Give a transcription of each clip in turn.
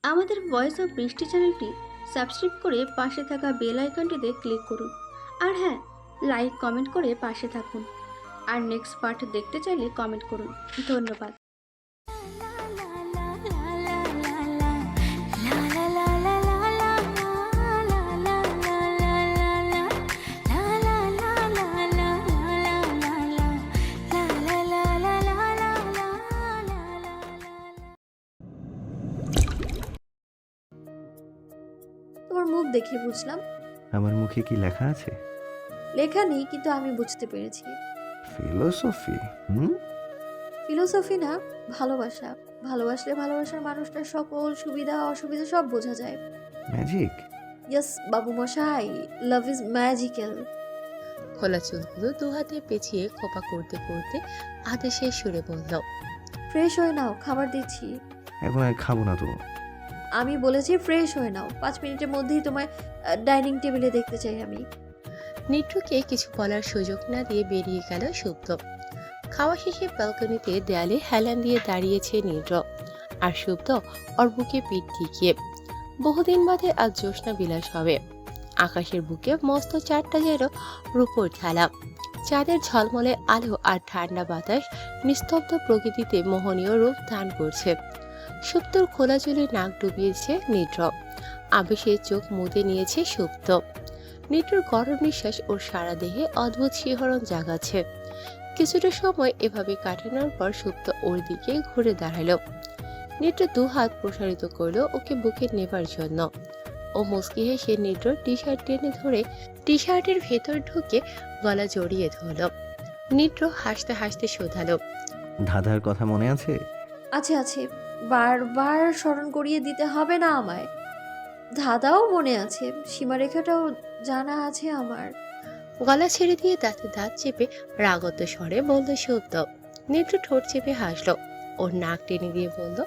আমাদের voice of বৃষ্টি চ্যানেলটি সাবস্ক্রাইব করে পাশে থাকা বেল আইকনটিতে ক্লিক করুন। আর হ্যাঁ, লাইক কমেন্ট করে পাশে থাকুন। আর নেক্সট পার্ট দেখতে চাইলে কমেন্ট করুন। ধন্যবাদ। তোমার মুখ দেখে বুঝলাম। আমার মুখে কি লেখা আছে? লেখা নেই, কিন্তু আমি বুঝতে পেরেছি। ফিলোসফি? ফিলোসফি না, ভালোবাসা। ভালোবাসলে ভালোবাসার মানুষটার সকল সুবিধা অসুবিধা সব বোঝা যায়। ম্যাজিক? ইয়েস বাবু মশাই, লাভ ইজ ম্যাজিক্যাল। খোলা চুলগুলো দু হাতে পেঁচিয়ে খোপা করতে করতে আদেশের সুরে বলল, ফ্রেশ হয়ে নাও, খাবার দিচ্ছি। এখন আর খাবো না তো। আমি বলেছি ফ্রেশ হয়ে নাও, 5 মিনিটের মধ্যেই তোমায় ডাইনিং টেবিলে দেখতে চাই আমি। নিট্টুকে কিছু বলার সুযোগ না দিয়ে বেরিয়ে গেল সুপ্ত। খাওয়া শেষে ব্যালকনিতে দেয়ালে হেলান দিয়ে দাঁড়িয়েছে নিদ্র, আর সুপ্ত ওর বুকে পিঠ টিকিয়ে। বহুদিন বাদে আজ জ্যোৎস্না বিলাস হবে। আকাশের বুকে মস্ত 4টা যেন রূপোর খেলা। চাঁদের ঝলমলে আলো আর ঠান্ডা বাতাস নিস্তব্ধ প্রকৃতিতে মোহনীয় রূপ দান করছে। সুপ্তর খোলা চুলে নাক ডুবিয়েছে নিদ্র, আবেশে চোখ মুদে নিয়েছে সুপ্ত। নিট্টুর গরম নিঃশ্বাস ওর সারা দেহে অদ্ভুত শিহরণ জাগাচ্ছে। কিছুটা সময় এভাবে কাটানোর পর সুপ্ত ওর দিকে ঘুরে দাঁড়ালো। নিট্টু 2 হাত প্রসারিত করলো ওকে বুকে নেবার জন্য। ও মুচকি হেসে নিট্টুর টি শার্ট টেনে ধরে টি শার্টের ভেতর ঢুকে গলা জড়িয়ে ধরল। নিট্টু হাসতে হাসতে শোধালো, ধাঁধার কথা মনে আছে? আছে আছে, বারবার স্মরণ করিয়ে দিতে হবে না আমায়। ধাঁধাও মনে আছে, সীমারেখাটাও জানা আছে আমার। গলা ছেড়ে দিয়ে দাঁতে দাঁত চেপে রাগত স্বরে বলল সুপ্ত। নিট্টু ঠোঁট চেপে হাসলো। ওর নাক টেনে দিয়ে বলল,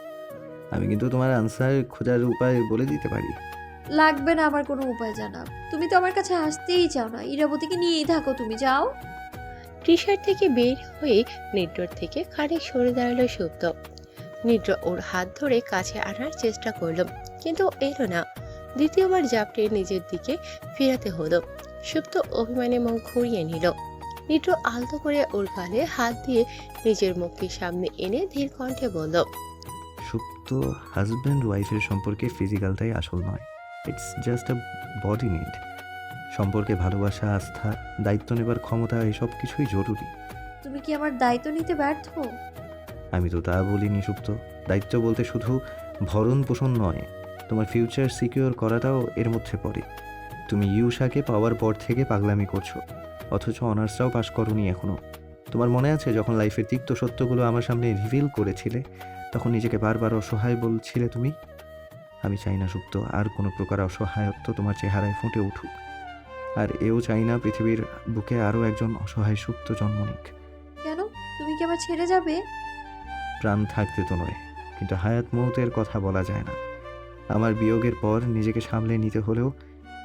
আমি কিন্তু তোমার আনসার খোঁজার উপায় বলে দিতে পারি। লাগবে না আমার কোনো উপায় জানা। তুমি তো আমার কাছে আসতেই চাও না, ইরাবতীকে নিয়েই থাকো, তুমি যাও। টি শার্ট থেকে বের হয়ে নিদ্রর থেকে খানিক সরে দাঁড়ালো সুপ্ত। নিদ্র ওর হাত ধরে কাছে আনার চেষ্টা করলো, কিন্তু এলো না। দ্বিতীয়বার জাপটে নিজের দিকে ফেরাতে হলো। সুপ্ত অভিমানে মুখ ঘুরিয়ে নিল। নিদ্র আলতো করে ওর গালে হাত দিয়ে নিজের মুখকে সামনে এনে ধীর কণ্ঠে বলল, সুপ্ত, হাজব্যান্ড ওয়াইফের সম্পর্কে ফিজিক্যালটাই আসল নয়। It's just a body need. সম্পর্কে ভালোবাসা, আস্থা, দায়িত্ব নেবার ক্ষমতা, এসব কিছুই জরুরি। তুমি কি আমার দায়িত্ব নিতে ব্যর্থ? আমি তো তা বলিনি সুপ্ত। দায়িত্ব বলতে শুধু ভরণ পোষণ নয়, তোমার ফিউচার সিকিউর করাটাও এর মধ্যে পড়ে। তুমি ইউষাকে পাওয়ার পর থেকে পাগলামি করছো, অথচ অনার্সটাও পাশ করোনি এখনো। তোমার মনে আছে যখন লাইফের তিক্ত সত্যগুলো আমার সামনে রিভিল করেছিলে, তখন নিজেকে বারবার অসহায় বলছিলে তুমি? আমি চাই না সুপ্ত আর কোনো প্রকার অসহায়ত্ব তোমার চেহারায় ফুটে উঠুক। আর এও চাই না পৃথিবীর বুকে আরও একজন অসহায় সুপ্ত জন্ম নিক। কেন? তুমি কি আমার ছেড়ে যাবে? প্রাণ থাকতে তো নয়, কিন্তু হায়াত মৌতের কথা বলা যায় না। আমার বিয়োগের পর নিজেকে সামলে নিতে হলেও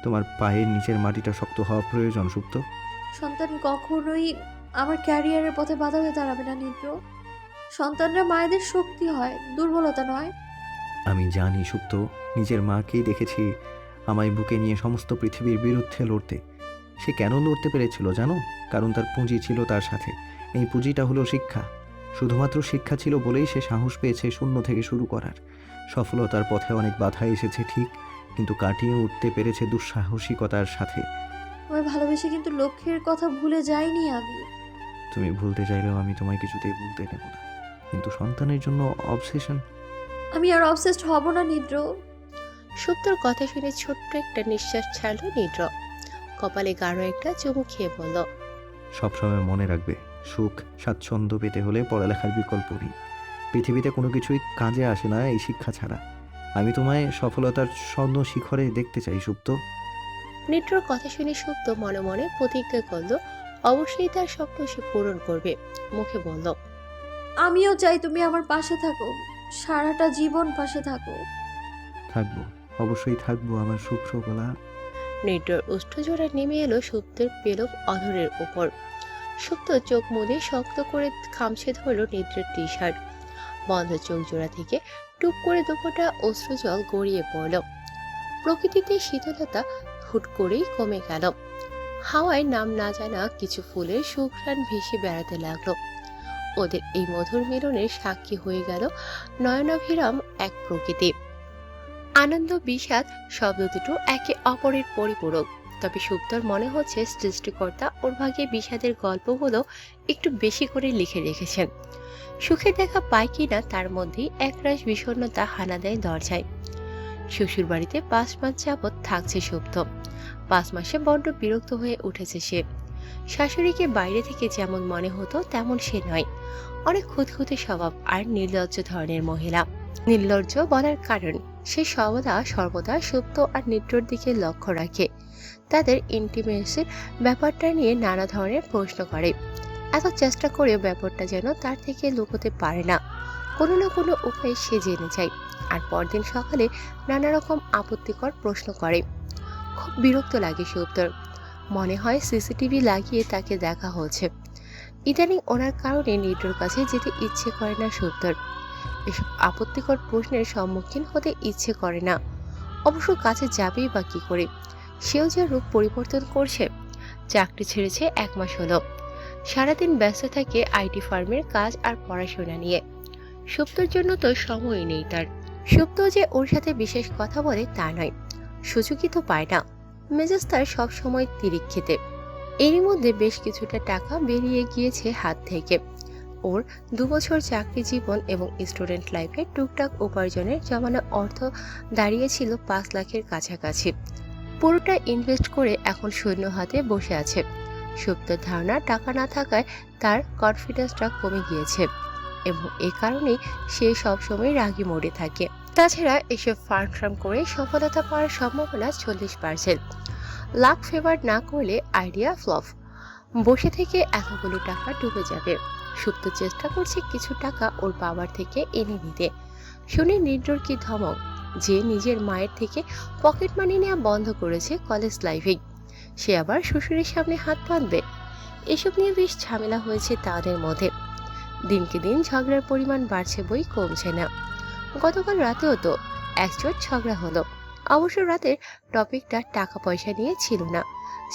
তোমার পায়ের নিচের মাটিটা শক্ত হওয়া প্রয়োজন সুপ্ত। সন্তান কখনোই আমার ক্যারিয়ারের পথে বাধা হয়ে দাঁড়াবে না নিদ্র। সন্তানরা মায়েদের শক্তি হয়, দুর্বলতা নয়। আমি জানি সুপ্ত, নিজের মাকেই দেখেছি আমায় বুকে নিয়ে সমস্ত পৃথিবীর বিরুদ্ধে লড়তে। সে কেন লড়তে পেরেছিল জানো? কারণ তার পুঁজি ছিল তার সাথে। এই পুঁজিটা হলো শিক্ষা। শুধুমাত্র শিক্ষা ছিল বলেই সে সাহস পেয়েছে শূন্য থেকে শুরু করার। সফলতার পথে অনেক বাধা এসেছে ঠিক, কিন্তু কাটিয়ে উঠতে পেরেছে দুঃসাহসিকতার সাথে। তোমায় ভালোবেসে কিন্তু লক্ষ্যের কথা ভুলে যাইনি আমি। তুমি ভুলতে চাইলেও আমি তোমায় কিছুতেই ভুলতে নেব না, কিন্তু সন্তানের জন্য অবসেশন। আমি আর অবসেসড হব না নিদ্র। সুপ্তর কথা শুনে ছোট্ট একটা নিঃশ্বাস ছাড়লো নিদ্র। কপালে গাঢ় একটা চুমু খেয়ে বলল, সবসময় মনে রাখবে, সুখ স্বাচ্ছন্দ্য পেতে হলে পড়ালেখার বিকল্প নেই। পৃথিবীতে কোনো কিছুই কাজে আসে না এই শিক্ষা ছাড়া। আমি তোমায় সফলতার স্বর্ণ শিখরে দেখতে চাই সুপ্ত। নিদ্রর কথা শুনে সুপ্ত মনে মনে প্রতিজ্ঞা করলো অবশ্যই তার স্বপ্ন সে পূরণ করবে। মুখে বলল, আমিও চাই তুমি আমার পাশে থাকো, সারাটা জীবন পাশে থাকো। থাকবো, অবশ্যই থাকবো আমার শুভ্র গলা। নিদ্রর উষ্ঠজোড়া নেমে এলো সুপ্তের পেলব অধরের উপর। সুপ্ত চোখ মুদে শক্ত করে খামছে ধরল নিদ্রের টি শার্ট। বন্ধ চোখ জোড়া থেকে টুপ করে দুপোটা অশ্রুজল গড়িয়ে পড়ল। প্রকৃতিতে শীতলতা হুট করেই কমে গেল। হাওয়ায় নাম না জানা কিছু ফুলের সুঘ্রাণ ভেসে বেড়াতে লাগলো। ওদের এই মধুর মিলনের সাক্ষী হয়ে গেল নয়নাভিরাম এক প্রকৃতি। আনন্দ বিষাদ শব্দ দুটো একে অপরের পরিপূরক। তবে সুপ্তর মনে হচ্ছে সৃষ্টিকর্তা ওর ভাগে বিষাদের গল্পগুলো একটু বেশি করে লিখে রেখেছেন। সুখের দেখা পায় কিনা তার মধ্যেই একরাশ বিষণ্ণতা হানা দেয় দরজায়। শ্বশুর বাড়িতে 5 মাস যাবৎ থাকছে সুপ্ত। 5 মাসে বড্ড বিরক্ত হয়ে উঠেছে সে। শাশুড়িকে বাইরে থেকে যেমন মনে হতো তেমন সে নয়। অনেক খুঁতখুঁতে স্বভাব আর নির্লজ্জ ধরনের মহিলা। নির্লজ্জ বলার কারণ সে সর্বদা সুপ্ত আর নিদ্রর দিকে লক্ষ্য রাখে। তাদের ইন্টিমেসির ব্যাপারটা নিয়ে নানা ধরনের প্রশ্ন করে। এত চেষ্টা করেও ব্যাপারটা যেন তার থেকে লুকোতে পারে না। কোনো না কোনো উপায়ে সে জেনে যায়, আর পরদিন সকালে নানা রকম আপত্তিকর প্রশ্ন করে। খুব বিরক্ত লাগে সুপ্তর। মনে হয় সিসিটিভি লাগিয়ে তাকে দেখা হচ্ছে। ইদানিং ওনার কারণে নিদ্রর কাছে যেতে ইচ্ছে করে না সুপ্তর। এসব আপত্তিকর প্রশ্নের সম্মুখীন হতে ইচ্ছে করে না। অবশ্য কাছে যাবেই বা কি করে? সেও যে রূপ পরিবর্তন করছে। চাকরি ছেড়েছে 1 মাস হলো। সারাদিন ব্যস্ত থাকে আইটি ফার্মের কাজ আর পড়াশোনা নিয়ে। সুপ্তর জন্য তো সময়ই নেই তার। সুপ্ত যে ওর সাথে বিশেষ কথা বলে তা নয়, সুযোগই তো পায় না। মেজাজ তার সবসময় তিরিক খেতে। এরই মধ্যে বেশ কিছুটা টাকা বেরিয়ে গিয়েছে হাত থেকে। ওর 2 বছর চাকরি জীবন এবং স্টুডেন্ট লাইফে টুকটাক উপার্জনের জমানো অর্থ দাঁড়িয়েছিল 5 লাখের কাছাকাছি। পুরোটা ইনভেস্ট করে এখন শূন্য হাতে বসে আছে। সুপ্তর ধারণা টাকা না থাকায় তার কনফিডেন্সটা কমে গিয়েছে এবং এ কারণেই সে সবসময় রাগী মোডে থাকে। তাছাড়া এসব ফার্ম করে সফলতা পাওয়ার সম্ভাবনা 40%। লাক ফেভার না করলে আইডিয়া ফ্লপ। বসে থেকে এতগুলো টাকা ডুবে যাবে। সুপ্ত চেষ্টা করছে কিছু টাকা ওর বাবার থেকে এনে দিতে। শুনে নির্ডর কি ধমক যে নিজের মায়ের থেকে পকেট মানি নেওয়া বন্ধ করেছে কলেজ লাইফে। সে আবার শ্বশুরের সামনে হাত বাঁধবে। এসব নিয়ে বেশ ঝামেলা হয়েছে তাদের মধ্যে। দিনকে দিন ঝগড়ার পরিমাণ বাড়ছে বই কমছে না। গতকাল রাতেও তো একজোট ঝগড়া হলো। অবশ্য রাতের টপিকটা টাকা পয়সা নিয়ে ছিল না,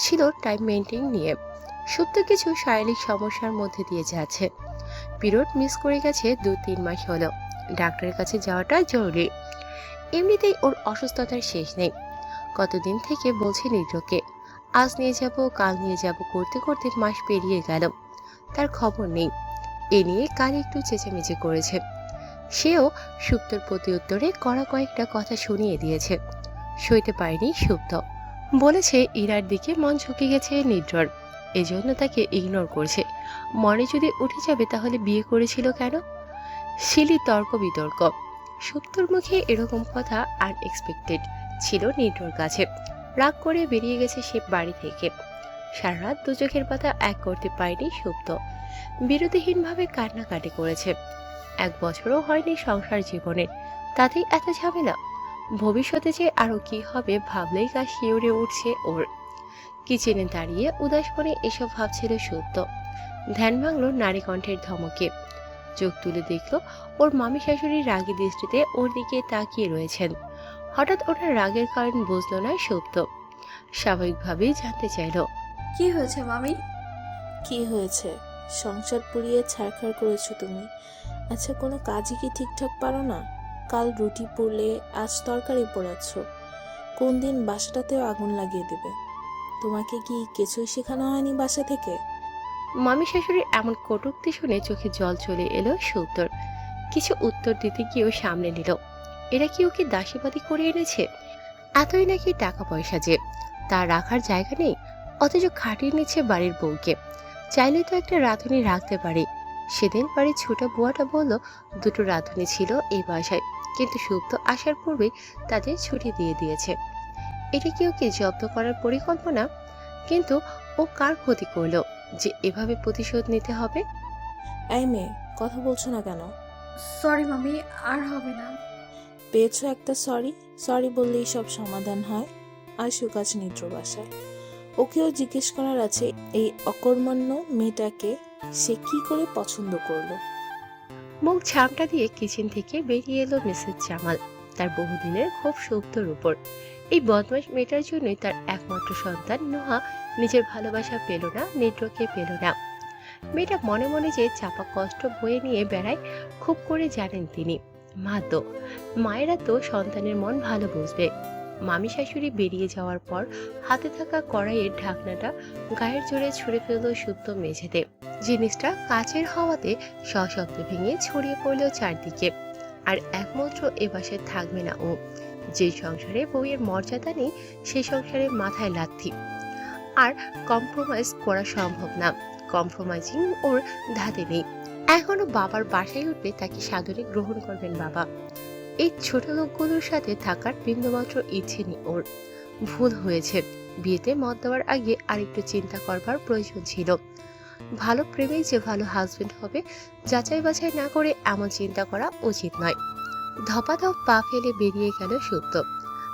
ছিল টাইম মেনটেন নিয়ে। সুপ্ত কিছু শারীরিক সমস্যার মধ্যে দিয়ে যাচ্ছে। পিরিয়ড মিস করে গেছে 2-3 মাস হলো। ডাক্তারের কাছে যাওয়াটা জরুরি। এমনিতেই ওর অসুস্থতার শেষ নেই। কতদিন থেকে বলছে নির্জকে আজ নিয়ে যাব কাল নিয়ে যাব করতে করতে মাস পেরিয়ে গেল, তার খবর নেই। এ নিয়ে কাল একটু চেঁচামেচি করেছে। সেও সুপ্তর প্রতি উত্তরে কড়া কয়েকটা কথা শুনিয়ে দিয়েছে। সইতে পারেনি সুপ্ত। বলেছে ইরার দিকে মন ঝুঁকে গেছে নির্জর, এজন্য তাকে ইগনোর করছে। মনে যদি উঠে যাবে তাহলে বিয়ে করেছিল কেন? শিলি তর্ক বিতর্ক। সুপ্তর মুখে এরকম কথা আনএক্সপেক্টেড ছিল নির্জর কাছে। রাগ করে বেরিয়ে গেছে সে বাড়ি থেকে। সারা রাত 2 চোখের পাতা এক করতে পারেনি সুপ্ত। বিরতিহীনভাবে কান্নাকাটি করেছে। 1 বছরও হয়নি সংসার জীবনের, তাতেই এত ঝামেলা। ভবিষ্যতে যে আরো কি হবে ভাবলেই গা শিউরে উঠছে ওর। কিচেনে দাঁড়িয়ে উদাস মনে এসব ভাবছিল সুপ্ত। ধ্যান ভাঙল নারী কণ্ঠের ধমকে। চোখ তুলে দেখলো ওর মামি শাশুড়ি রাগী দৃষ্টিতে ওর দিকে তাকিয়ে রয়েছেন। হঠাৎ ওনার রাগের কারণ বুঝলো না সুপ্ত। স্বাভাবিকভাবেই জানতে চাইল, কি হয়েছে মামি? কি হয়েছে? সংসার পুড়িয়ে ছারখার করেছো তুমি। আচ্ছা, কোনো কাজই কি ঠিকঠাক পারো না? কাল রুটি পুড়লে আজ তরকারি পোড়াচ্ছ। কোন দিন বাসাটাতেও আগুন লাগিয়ে দেবে। তোমাকে কি কিছুই শেখানো হয়নি বাসা থেকে? মামি শাশুড়ির এমন কটূক্তি শুনে চোখে জল চলে এলো সুপ্তর। কিছু উত্তর দিতে গিয়েও সামনে নিল। এরা কি ওকে দাসীবাদী করে এনেছে? এতই নাকি টাকা পয়সা যে তার রাখার জায়গা নেই, অথচ খাটিয়ে নিচ্ছে বাড়ির বউকে। চাইলে তো একটা রাঁধুনি রাখতে পারে। সেদিন বাড়ির ছোট বুয়াটা বলল 2টো রাঁধুনি ছিল এই বাসায়, কিন্তু সুপ্ত আসার পূর্বেই তাদের ছুটি দিয়ে দিয়েছে। এটা কি ওকে জব্দ করার পরিকল্পনা? কিন্তু ও কার ক্ষতি করলো যে এভাবে প্রতিশোধ নিতে হবে? এই মেয়ে, কথা বলছো না কেন? সরি মামি, আর হবে না। পেয়েছো একটা সরি? সরি বললেই সব সমাধান হয়? আসুক আজ নিদ্র বাসায়। ওকেও জিজ্ঞেস করার আছে এই অকর্মণ্য মেয়েটাকে সে কি করে পছন্দ করলো। মুখ ঝামটা দিয়ে কিচেন থেকে বেরিয়ে এলো মিসেস জামাল। তার বহুদিনের ক্ষোভ সুপ্তর উপর। এই বদমাশ মেয়েটার জন্যই তার একমাত্র সন্তান নোহা নিজের ভালোবাসা পেল না, নিদ্রকে পেল না। মেয়েটা মনে মনে যে চাপা কষ্ট বয়ে নিয়ে বেড়ায় খুব করে জানেন তিনি। মা তো, মায়েরা তো সন্তানের মন ভালো বুঝবে। মামি শাশুড়ি বেরিয়ে যাওয়ার পর হাতে থাকা কড়াইয়ের ঢাকনাটা গায়ের জোরে ছুঁড়ে ফেলল সুপ্ত মেঝেতে। জিনিসটা কাচের হাওয়াতে সশব্দে ভেঙে ছড়িয়ে পড়ল চারদিকে। আর একমাত্র এ বাসায় থাকবে না ও। যে সংসারে বউয়ের মর্যাদা নেই, সেই সংসারে মাথায় লাথি। আর কম্প্রোমাইজ করা সম্ভব না, কম্প্রোমাইজিং ওর ধাতে নেই। এখনো বাবার বাসায় উঠবে তাকে সাদরে গ্রহণ করবেন বাবা। এই ছোট লোকগুলোর সাথে থাকার বিন্দুমাত্র ইচ্ছে নেই ওর। ভুল হয়েছে, বিয়েতে মত দেওয়ার আগে আরেকটু চিন্তা করবার প্রয়োজন ছিল। ভালো প্রেমেই যে ভালো হাজবেন্ড হবে যাচাই বাছাই না করে এমন চিন্তা করা উচিত নয়। ধপাধপ পা ফেলে বেরিয়ে গেল সুপ্ত।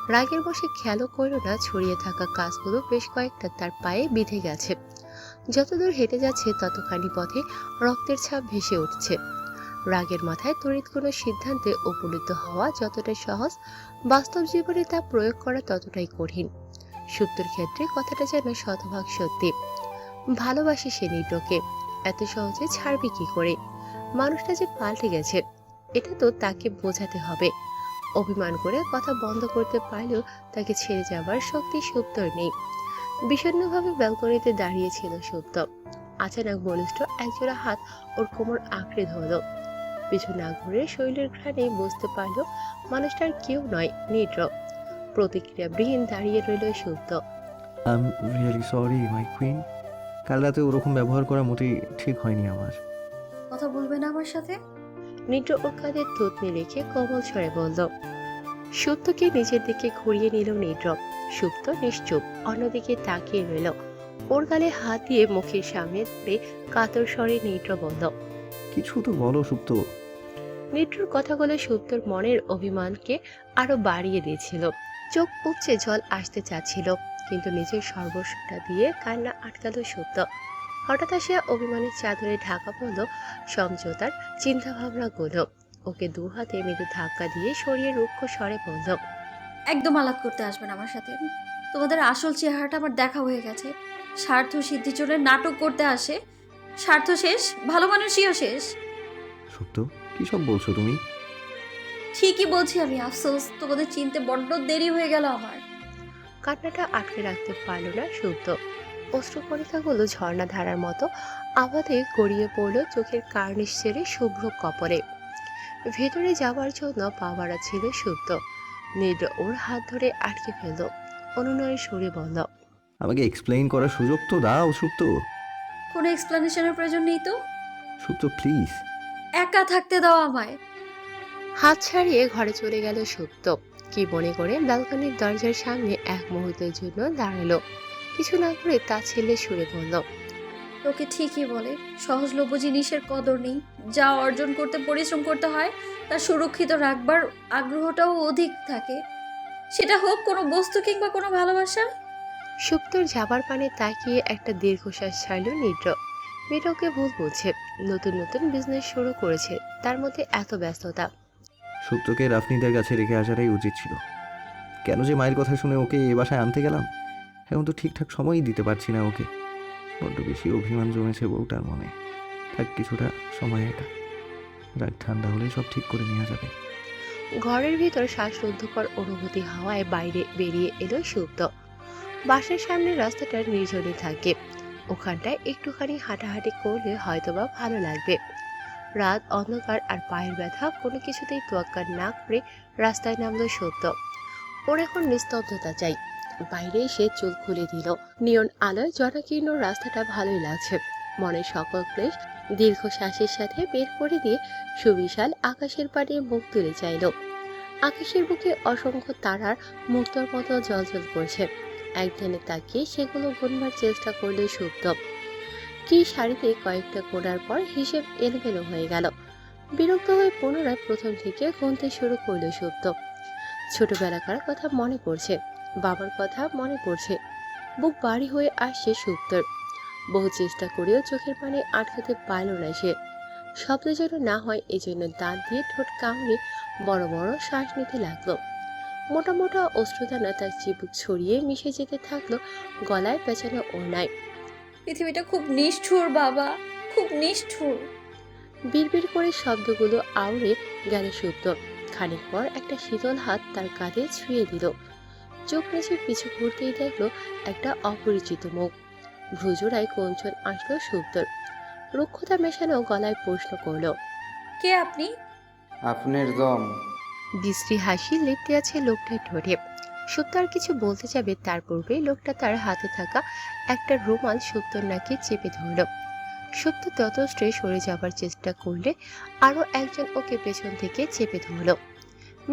রাগের বসে খেয়ালও করল না ছড়িয়ে থাকা কাজগুলো বেশ কয়েকটা তার পায়ে বিঁধে গেছে। যতদূর হেঁটে যাচ্ছে ততখানি পথে রক্তের ছাপ ভেসে উঠছে। রাগের মাথায় তড়িৎ কোনো সিদ্ধান্তে উপনীত হওয়া যতটা সহজ, বাস্তব জীবনে তা প্রয়োগ করা ততটাই কঠিন। সুপ্তর ক্ষেত্রে কথাটা যেন শতভাগ সত্যি। ভালোবাসে সে নিদ্রকে, এত সহজে ছাড়বে কি করে? মানুষটা যে পাল্টে গেছে এটা তো তাকে বোঝাতে হবে। অভিমান করে কথা বন্ধ করতে পারলেও তাকে ছেড়ে যাবার শক্তি সুপ্তর নেই। বিষণ্ণভাবে ব্যালকনিতে দাঁড়িয়েছিল সুপ্ত। আচানক বলিষ্ঠ একজোড়া হাত ওর কোমর আঁকড়ে ধরল। পিছু না ঘুরে শৈলের ঘ্রাণে বুঝতে পারল মানুষটার কেউ নয়, নিদ্র। প্রতিক্রিয়াবিহীন দাঁড়িয়ে রইল সুপ্ত। I am really sorry my queen. কাল রাতে ওরকম ব্যবহার করা মোটেই ঠিক হয়নি আমার। কথা বলবে না আমার সাথে? নিদ্র ওর কাঁধে থুতনি রেখে কোমল স্বরে বলল। সুপ্তকে নিজের দিকে ঘুরিয়ে নিল নিদ্র। সুপ্ত নিশ্চুপ অন্যদিকে তাকিয়ে রইল। ওর গালে হাত দিয়ে মুখের সামনে ধরে কাতর স্বরে নিদ্র বলল। কিছু তো বলো সুপ্ত। নিদ্রর কথাগুলো সুপ্তর মনের অভিমানকে আরো বাড়িয়ে দিয়েছিল। চোখ উপচে জল আসতে চাচ্ছিল, কিন্তু নিজের সর্বস্বটা দিয়ে কান্না আটকালো সুপ্ত। হঠাৎ আসিয়া অভিমানের চাদরে ঢাকা পড়ল সমঝোতার চিন্তা ভাবনাগুলো। ওকে দু হাতে মৃদু ধাক্কা দিয়ে সরিয়ে রুক্ষ স্বরে বলল। একদম আলাপ করতে আসবেন আমার সাথে। তোমাদের আসল চেহারাটা আমার দেখা হয়ে গেছে। স্বার্থ সিদ্ধির জন্য নাটক করতে আসে, স্বার্থ শেষ, ভালো মানুষইও শেষ। সুপ্ত, কি সব বলছো তুমি? ঠিকই বলছি আমি। আফসোস, তোমাদের চিনতে বড্ড দেরি হয়ে গেল আমার। কান্নাটা আটকে রাখতে পারল না সুপ্ত। অশ্রুকণিকাগুলো ঝর্ণা ধারার মতো আবাদে গড়িয়ে পড়ল চোখের কার্নিশ ছেড়ে শুভ্র কপরে। ভেতরে যাওয়ার জন্য পা বাড়াচ্ছিল সুপ্ত। নিদ্র ওর হাত ধরে আটকে ফেলল। অনুনয়ের সুরে বলল। আমাকে এক্সপ্লেইন করার সুযোগ তো দাও সুপ্ত। কোনো এক্সপ্লেনেশনের প্রয়োজন নেই তো। সুপ্ত প্লিজ। একা থাকতে দাও আমায়। হাত ছাড়িয়ে ঘরে চলে গেল সুপ্ত। কি মনে করে ব্যালকনির দরজার সামনে এক মুহূর্তের জন্য দাঁড়ালো। কিছু না করে তা ছেলে সুরে বলল। লোকে ঠিকই বলে সহজলভ্য জিনিসের কদর নেই। যা অর্জন করতে পরিশ্রম করতে হয় তা সুরক্ষিত রাখবার আগ্রহটাও অধিক থাকে, সেটা হোক কোনো বস্তু কিংবা কোনো ভালোবাসা। সুপ্তর যাবার পানে তাকিয়ে একটা দীর্ঘশ্বাস ছাড়ল নিদ্র। মেয়েটাকে ভুল বলছে, নতুন নতুন বিজনেস শুরু করেছে, তার মধ্যে এত ব্যস্ততা। সুপ্তকে রাফনিদের কাছে রেখে আসাটাই উচিত ছিল। কেন যে মায়ের কথা শুনে ওকে এ বাসায় আনতে গেলাম। এখন তো ঠিকঠাক সময়ই দিতে পারছি না ওকে। বড্ড বেশি অভিমান জমেছে বউটার মনে। থাক কিছুটা সময় এটা, রাগ ঠান্ডা হলে সব ঠিক করে নেওয়া যাবে। ঘরের ভিতর শ্বাসরুদ্ধকর অনুভূতি হওয়ায় বাইরে বেরিয়ে এলো সুপ্ত। বাসার সামনে রাস্তাটা নির্জনই থাকে, ওখানটায় একটুখানি হাঁটাহাঁটি করলে হয়তোবা ভালো লাগবে। রাত অন্ধকার আর পায়ের ব্যথা কোনো কিছুতেই তোয়াক্কা না করে রাস্তায় নামলো সুপ্ত। ওর এখন নিস্তব্ধতা চাই। বাইরে এসে চুল খুলে দিল। নিয়ন আলোয় জনাকীর্ণ রাস্তাটা ভালোই লাগছে। মনের সকল ক্লেশ দীর্ঘশ্বাসের সাথে বের করে দিয়ে সুবিশাল আকাশের পানে মুখ তুলে চাইল। আকাশের বুকে অসংখ্য তারার মুক্তর মতো জ্বলজ্বল করছে। একধানে তাকিয়ে সেগুলো গুনবার চেষ্টা করলে সুপ্ত। কি শাড়িতে কয়েকটা কোণার পর হিসেব এলোমেলো হয়ে গেল। বিরক্ত হয়ে পুনরায় প্রথম থেকে গুনতে শুরু করলো সুপ্ত। ছোটবেলাকার কথা মনে পড়ছে, বাবার কথা মনে পড়ছে। বুক ভারী হয়ে আসছে সুপ্তর। বহু চেষ্টা করেও চোখের পানি আটকাতে পারল না সে। শব্দ যেন না হয় এজন্য দাঁত দিয়ে ঠোঁট কামড়ে বড় বড় শ্বাস নিতে লাগলো। মোটা মোটা অশ্রুদানা তার চিবুক ছড়িয়ে মিশে যেতে থাকলো গলায় পেঁচানো ওড়নায়। পৃথিবীটা খুব নিষ্ঠুর বাবা, খুব নিষ্ঠুর। বিড়বিড় করে শব্দগুলো আউড়ে গেল সুপ্ত। খানিক পর একটা শীতল হাত তার কাঁধে ছুঁয়ে দিল। চোখ নিচে পিছু ঘুরতেই দেখলো একটা অপরিচিত মুখ। ভ্রুজোড়ায় কঞ্চন আসলো সুপ্তর। রুক্ষতা মেশানো গলায় প্রশ্ন করলো, কে আপনি? আপনার দম। বিশ্রী হাসি লেপ্টে আছে লোকটার ঠোঁটে। সুপ্ত আর কিছু বলতে যাবে তার পূর্বেই লোকটা তার হাতে থাকা একটা রুমাল সুপ্তর নাকে চেপে ধরল। সুপ্ত ততস্ত্রে সরে যাবার চেষ্টা করলে আরো একজন ওকে পেছন থেকে চেপে ধরল।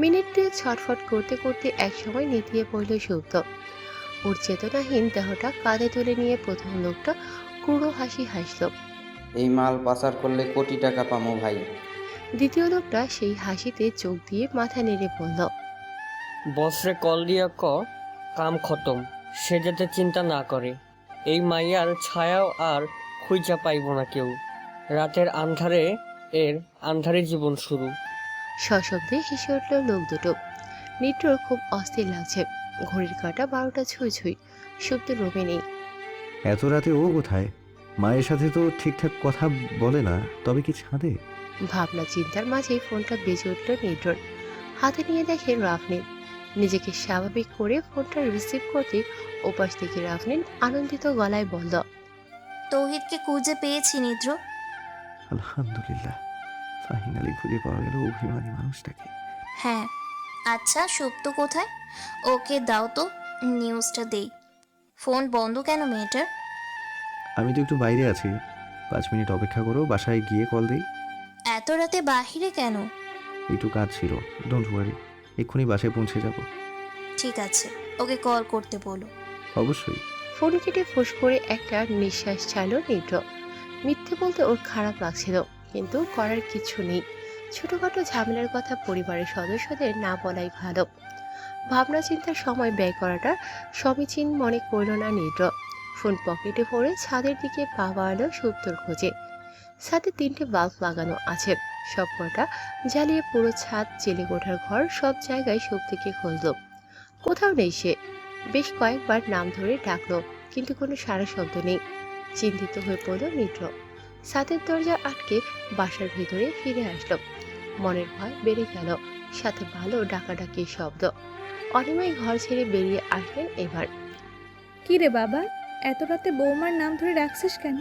মিনিট দুয়েক ছটফট করতে করতে একসময় নেতিয়ে পড়ল সুপ্ত। ওর চেতনাহীন দেহটা কাঁধে তুলে নিয়ে প্রথম লোকটা ক্রূর হাসি হাসল। এই মাল পাচার করলে কোটি টাকা পামো ভাই। দ্বিতীয় লোকটা সেই হাসিতে চোখ দিয়ে মাথা নেড়ে বলল, বসরে কল দিয়া ক কাম খতম, সে যাতে চিন্তা না করে। এই মাইয়ার ছায়াও আর খুঁজা পাইব না কেউ। রাতের আন্ধারে এর আন্ধারে জীবন শুরু। সশব্দে হেসে উঠল লোক দুটো। নিট্রোর খুব অস্থির লাগছে। ঘড়ির কাঁটা 12টা ছুঁই ছুঁই। সুপ্ত রুমে নেই। এত রাতে ও কোথায়? মায়ের সাথে তো ঠিকঠাক কথা বলে না, তবে কি ছাদে? ভাবনা চিন্তার মাঝেই ফোনটা বেজে উঠল নিট্রোর। হাতে নিয়ে দেখে রাফনিন। নিজেকে স্বাভাবিক করে ফোনটা রিসিভ করতে ওপাশ থেকে রাফনিন আনন্দিত গলায় বলল, তৌহিদকে খুঁজে পেয়েছি নিদ্র। আলহামদুলিল্লাহ, ফাইনালি খুঁজে পাওয়া গেল অভিমানী মানুষটাকে। হ্যাঁ, আচ্ছা সুপ্ত কোথায়? ওকে দাও তো, নিউজটা দেই। ফোন বন্ধ কেন মেয়েটার? আমি তো একটু বাইরে আছি, 5 মিনিট অপেক্ষা করো, বাসায় গিয়ে কল দিই। এত রাতে বাহিরে কেন? একটু কাজ ছিল, ডোন্ট ওয়ারি, এক্ষুনি বাসায় পৌঁছে যাব। ঠিক আছে, ওকে কল করতে বলো। অবশ্যই। ফোন কেটে ফোঁস করে একটা নিঃশ্বাস ছাড়ল নিদ্র। মিথ্যে বলতে ওর খারাপ লাগছিল, কিন্তু করার কিছু নেই। ছোটখাটো ঝামেলার কথা পরিবারের সদস্যদের না বলাই ভালো। ভাবনা চিন্তার সময় ব্যয় করাটা সমীচীন মনে করল না নিদ্র। ফোন পকেটে ভরে ছাদের দিকে পা বাড়ালো সুপ্তর খোঁজে। ছাদে 3টে বাল্ব লাগানো আছে, সব কটা জ্বালিয়ে পুরো ছাদ, জেলে কোঠার ঘর সব জায়গায় সুপ্তকে খুঁজল। কোথাও নেই সে। বেশ কয়েকবার নাম ধরে ডাকলো, কিন্তু কোনো সাড়া শব্দ নেই। চিন্তিত হয়ে পড়ল নিদ্র। ছাদের দরজা আটকে বাসার ভিতরে ফিরে আসলো। মনের ভয় বেড়ে গেল, সাথে ভালো ডাকাডাকির শব্দ। অনিমাই ঘর ছেড়ে বেরিয়ে আসলেন এবার। কি রে বাবা, এত রাতে বৌমার নাম ধরে ডাকছিস কেন?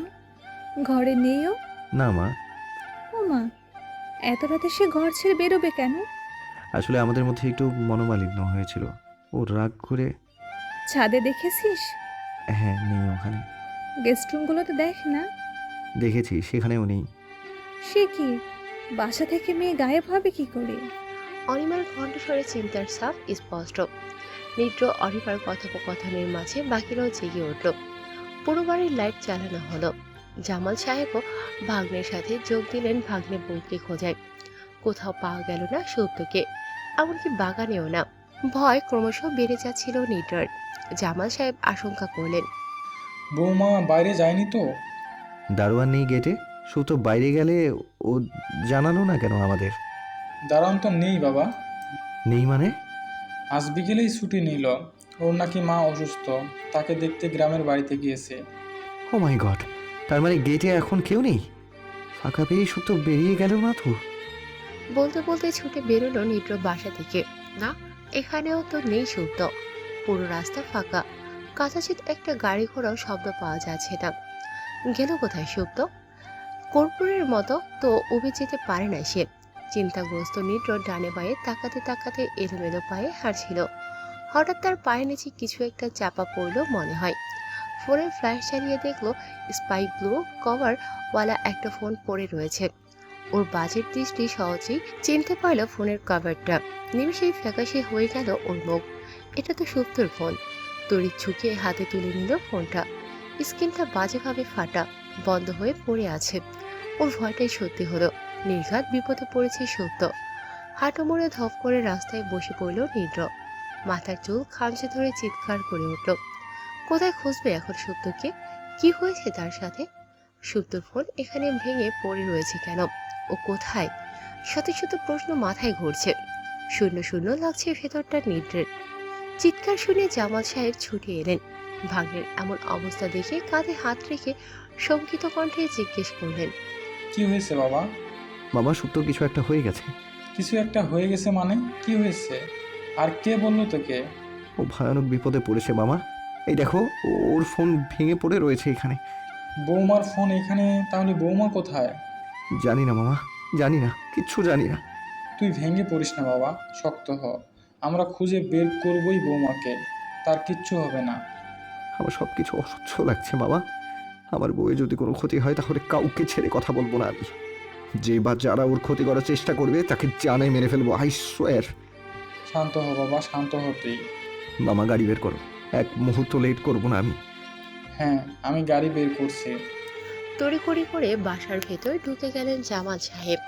ঘরে নেইও? না মা, ও মা, এত রাতে সে ঘর ছেড়ে বেরোবে কেন? আসলে আমাদের মধ্যে একটু মনোমালিন্য হয়েছিল, ও রাগ করে। ছাদে দেখেছিস? হ্যাঁ, নেই ওখানে। গেস্ট রুমগুলোতে দেখ না। দেখেছি, সেখানেও নেই। সে কি, বাসা থেকে মেয়ে গায়েব হবে কি করে? অনিমার কণ্ঠস্বরে চিন্তার ছাপ স্পষ্ট। নিদ্র অনিমার কথোপকথনের মাঝে বাকিরাও জেগে উঠল। পুরো বাড়ির লাইট চালানো হলো। জামাল সাহেবও ভাগ্নের সাথে যোগ দিলেন ভাগ্নে বউকে খোঁজায়। কোথাও পাওয়া গেল না সত্যকে, এমনকি বাগানেও না। ভয় ক্রমশ বেড়ে যাচ্ছিল নিদ্রার। জামাল সাহেব আশঙ্কা করলেন, বৌমা বাইরে যায়নি তো? দারোয়ান নেই গেটে, শুধু বাইরে গেলে ও জানালো না কেন আমাদের? দাঁড়ান তো নেই বাবা। নেই মানে? আজ বিকেলেই ছুটি নিল। ওর নাকি মা অসুস্থ, তাকে দেখতে গ্রামের বাড়িতে গিয়েছে। ও মাই গড, তার মানে গেটে এখন কেউ নেই? ফাঁকা পেয়ে শুধু বেরিয়ে গেল না তো? বলতে বলতে ছুটে বেরোলো নিদ্র বাসা থেকে। না, এখানেও তো নেই শব্দ। পুরো রাস্তা ফাঁকা, কাছাচিত একটা গাড়ি ঘোড়াও শব্দ পাওয়া যাচ্ছে না। গেল কোথায় শব্দ? কর্পূরের মতো তো উবে যেতে পারে না সে। চিন্তাগ্রস্ত নিদ্র ডানে বাঁয়ে তাকাতে তাকাতে এলোমেলো পায়ে হাঁটছিল। হঠাৎ তার পায়ের নিচে কিছু একটা চাপা পড়লো মনে হয়। ফোনের ফ্ল্যাশ চালিয়ে দেখলো স্পাই ব্লু কভার ওয়ালা একটা ফোন পড়ে রয়েছে। ওর বাজের দৃষ্টি সহজেই চিনতে পারল ফোনের কভারটা। নিমিষেই ফ্যাকাশে হয়ে গেল ওর মুখ। এটা তো সুপ্তর ফোন। তড়িৎ ঝুঁকে হাতে তুলে নিল ফোনটা। স্ক্রিনটা বাজেভাবে ফাটা, বন্ধ হয়ে পড়ে আছে। ওর ভয়টাই সত্যি হলো। নির্ঘাত বিপদে পড়েছে সত্য। হাঁটু মুড়ে ধপ করে রাস্তায় বসে পড়ল নিদ্র। মাথার চুল খামচে ধরে চিৎকার করে উঠল। কোথায় খুঁজবে এখন সত্যকে? কি হয়েছে তার সাথে? সুপ্তর ফোন এখানে ভেঙে পড়ে রয়েছে কেন? ও কোথায়? শত শত প্রশ্ন মাথায় ঘুরছে। শূন্য শূন্য লাগছে ভেতরটা নিদ্রের। চিৎকার শুনে জামাল সাহেব ছুটে এলেন। ভাগ্নের এমন অবস্থা দেখে কাঁধে হাত রেখে শঙ্কিত কণ্ঠে জিজ্ঞেস করলেন, কি হয়েছে বাবা? বাবা সুপ্ত কিছু একটা হয়ে গেছে। কিছু একটা হয়ে গেছে মানে? কি হয়েছে? আর কে বললো তোকে? ও ভয়ানক বিপদে পড়েছে মামা। এই দেখো, ওর ফোন ভেঙে পড়ে রয়েছে এখানে। বৌমার ফোন এখানে? তাহলে বৌমা কোথায়? জানি না মামা, জানি না, কিচ্ছু জানি না। তুই ভেঙে পড়িস না বাবা, শক্ত হ। আমরা খুঁজে বের করবই বৌমাকে, তার কিচ্ছু হবে না। আমার সব কিছু অসহ্য লাগছে বাবা। আমার বউয়ে যদি কোনো ক্ষতি হয় তাহলে কাউকে ছেড়ে কথা বলবো না আমি। যে বা যারা ওর ক্ষতি করার চেষ্টা করবে তাকে জানে মেরে ফেলবো, আই সোয়ার। শান্ত হ বাবা, শান্ত হ তুই। মামা গাড়ি বের করো, এক মুহূর্ত লেট করবো না আমি। হ্যাঁ, আমি গাড়ি বের করছি। তড়িঘড়ি করে বাসার ভেতর ঢুকে গেলেন জামাল সাহেব।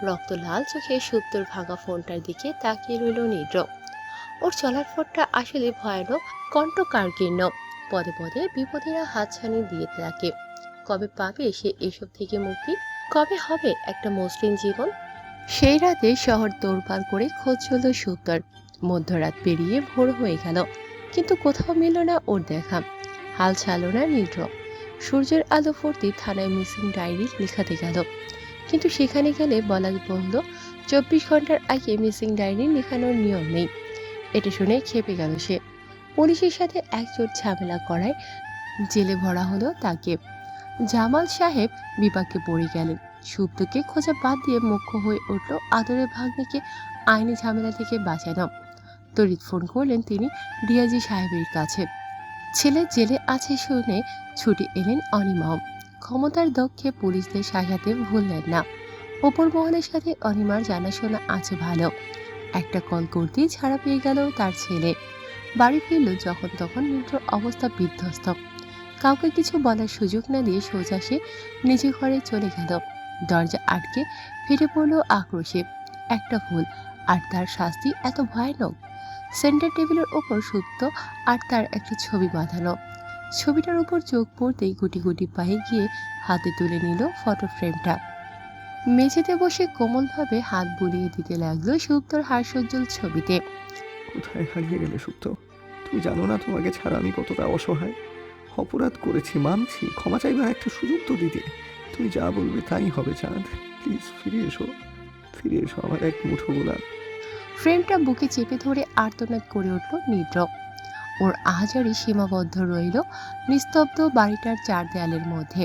রক্ত লাল চোখে সুপ্তর ভাঙা ফোনটার দিকে তাকিয়ে রইল নিদ্র। ওর চলার পথটা আসলে ভয়ানক, কণ্ঠকারকীর্ণ। পদে পদে বিপদেরা হাতছানি দিয়ে থাকে। কবে পাবে সে এসব থেকে মুক্তি? কবে হবে একটা মসৃণ জীবন? সেই রাতে শহর তোড়পাড় করে খোঁজ চলল সুপ্তর। মধ্যরাত পেরিয়ে ভোর হয়ে গেল, কিন্তু কোথাও মিলল না ওর দেখা। হাল ছাড়ল না নিদ্র। সূর্যের আলো ফুটতে থানায় মিসিং ডায়েরি লেখাতে গেল, কিন্তু সেখানে গেলে বলা বলল 24 ঘন্টার আগে মিসিং ডায়েরি লেখানোর নিয়ম নেই। এটা শুনে খেপে গেল সে। পুলিশের সাথে একজোট ঝামেলা করায় জেলে ভরা হলো তাকে। জামাল সাহেব বিপাকে পড়ে গেলেন। সুপ্তকে খোঁজা বাদ দিয়ে মুখ্য হয়ে উঠল আদরের ভাগ্নিকে আইনি ঝামেলা থেকে বাঁচানো। তড়িৎ ফোন করলেন তিনি রিয়াজি সাহেবের কাছে। ছেলে জেলে আছে শুনে ছুটে এলেন অনিমাও। ক্ষমতার দক্ষে পুলিশদের সাজাতে ভুললেন না। ওপর মহলের সাথে অনিমার জানাশোনা আছে ভালো। একটা কল করতেই ছাড়া পেয়ে গেল তার ছেলে। বাড়ি ফিরল যখন তখন নিদ্র অবস্থা বিধ্বস্ত। কাউকে কিছু বলার সুযোগ না দিয়ে সোজা সে নিজে ঘরে চলে গেল। দরজা আটকে ফিরে পড়ল আক্রোশে। একটা ভুল, আর তার শাস্তি এত ভয়ানক। সেন্টার টেবিলের ওপর সুপ্ত আর তার একটা ছবি বাঁধানো। ছবিটার উপর চোখ পড়তেই গুটি গুটি পায়ে গিয়ে হাতে তুলে নিল ফটো ফ্রেমটা। মেঝেতে বসে কোমলভাবে হাত বুলিয়ে দিতে লাগলো সুপ্তর হাস্যোজ্জ্বল ছবিতে। কোথায় হারিয়ে গেলে সুপ্ত? তুমি জানো না তোমাকে ছাড়া আমি কতটা অসহায়। অপরাধ করেছি মানছি, ক্ষমা চাইবার একটা সুযোগ তো দিতে। তুমি যা বলবে তাই হবে চাঁদ। প্লিজ ফিরে এসো, ফিরে এসো আমার এক মুঠো গোলাপ। ফ্রেমটা বুকে চেপে ধরে আর্তনাদ করে উঠল নিদ্র। ওর আহাজারি সীমাবদ্ধ রইল নিস্তব্ধ বাড়িটার চার দেয়ালের মধ্যে।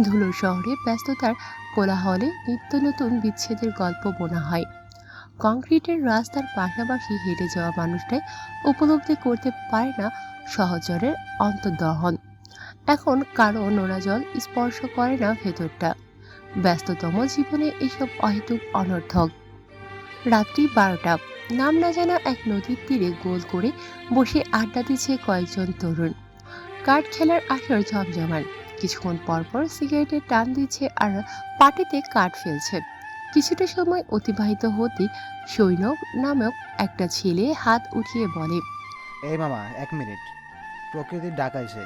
ধুলোর শহরে ব্যস্ততার কোলাহলে নিত্য নতুন বিচ্ছেদের গল্প বোনা হয়। কংক্রিটের রাস্তার পাশাপাশি হেঁটে যাওয়া মানুষটাই উপলব্ধি করতে পারে না সহচরের অন্তর্দহন। এখন কারো নোনা জল স্পর্শ করে না ভেতরটা। ব্যস্ততম জীবনে এসব অহেতুক অনর্থক। রাত্রি 12টা। নাম না জানা এক নদীর তীরে গোল করে বসে আড্ডা দিচ্ছে কয়েকজন তরুণ। কার্ড খেলার আসর জমজমান। কিছুক্ষণ পরপর সিগারেটের টান দিচ্ছে আর পাটিতে কাঠ ফেলছে। কিছুটা সময় অতিবাহিত হতে সৈনব নামক একটা ছেলে হাত উঠিয়ে বলে, এই মামা 1 মিনিট, প্রকৃতির ডাকাইছে।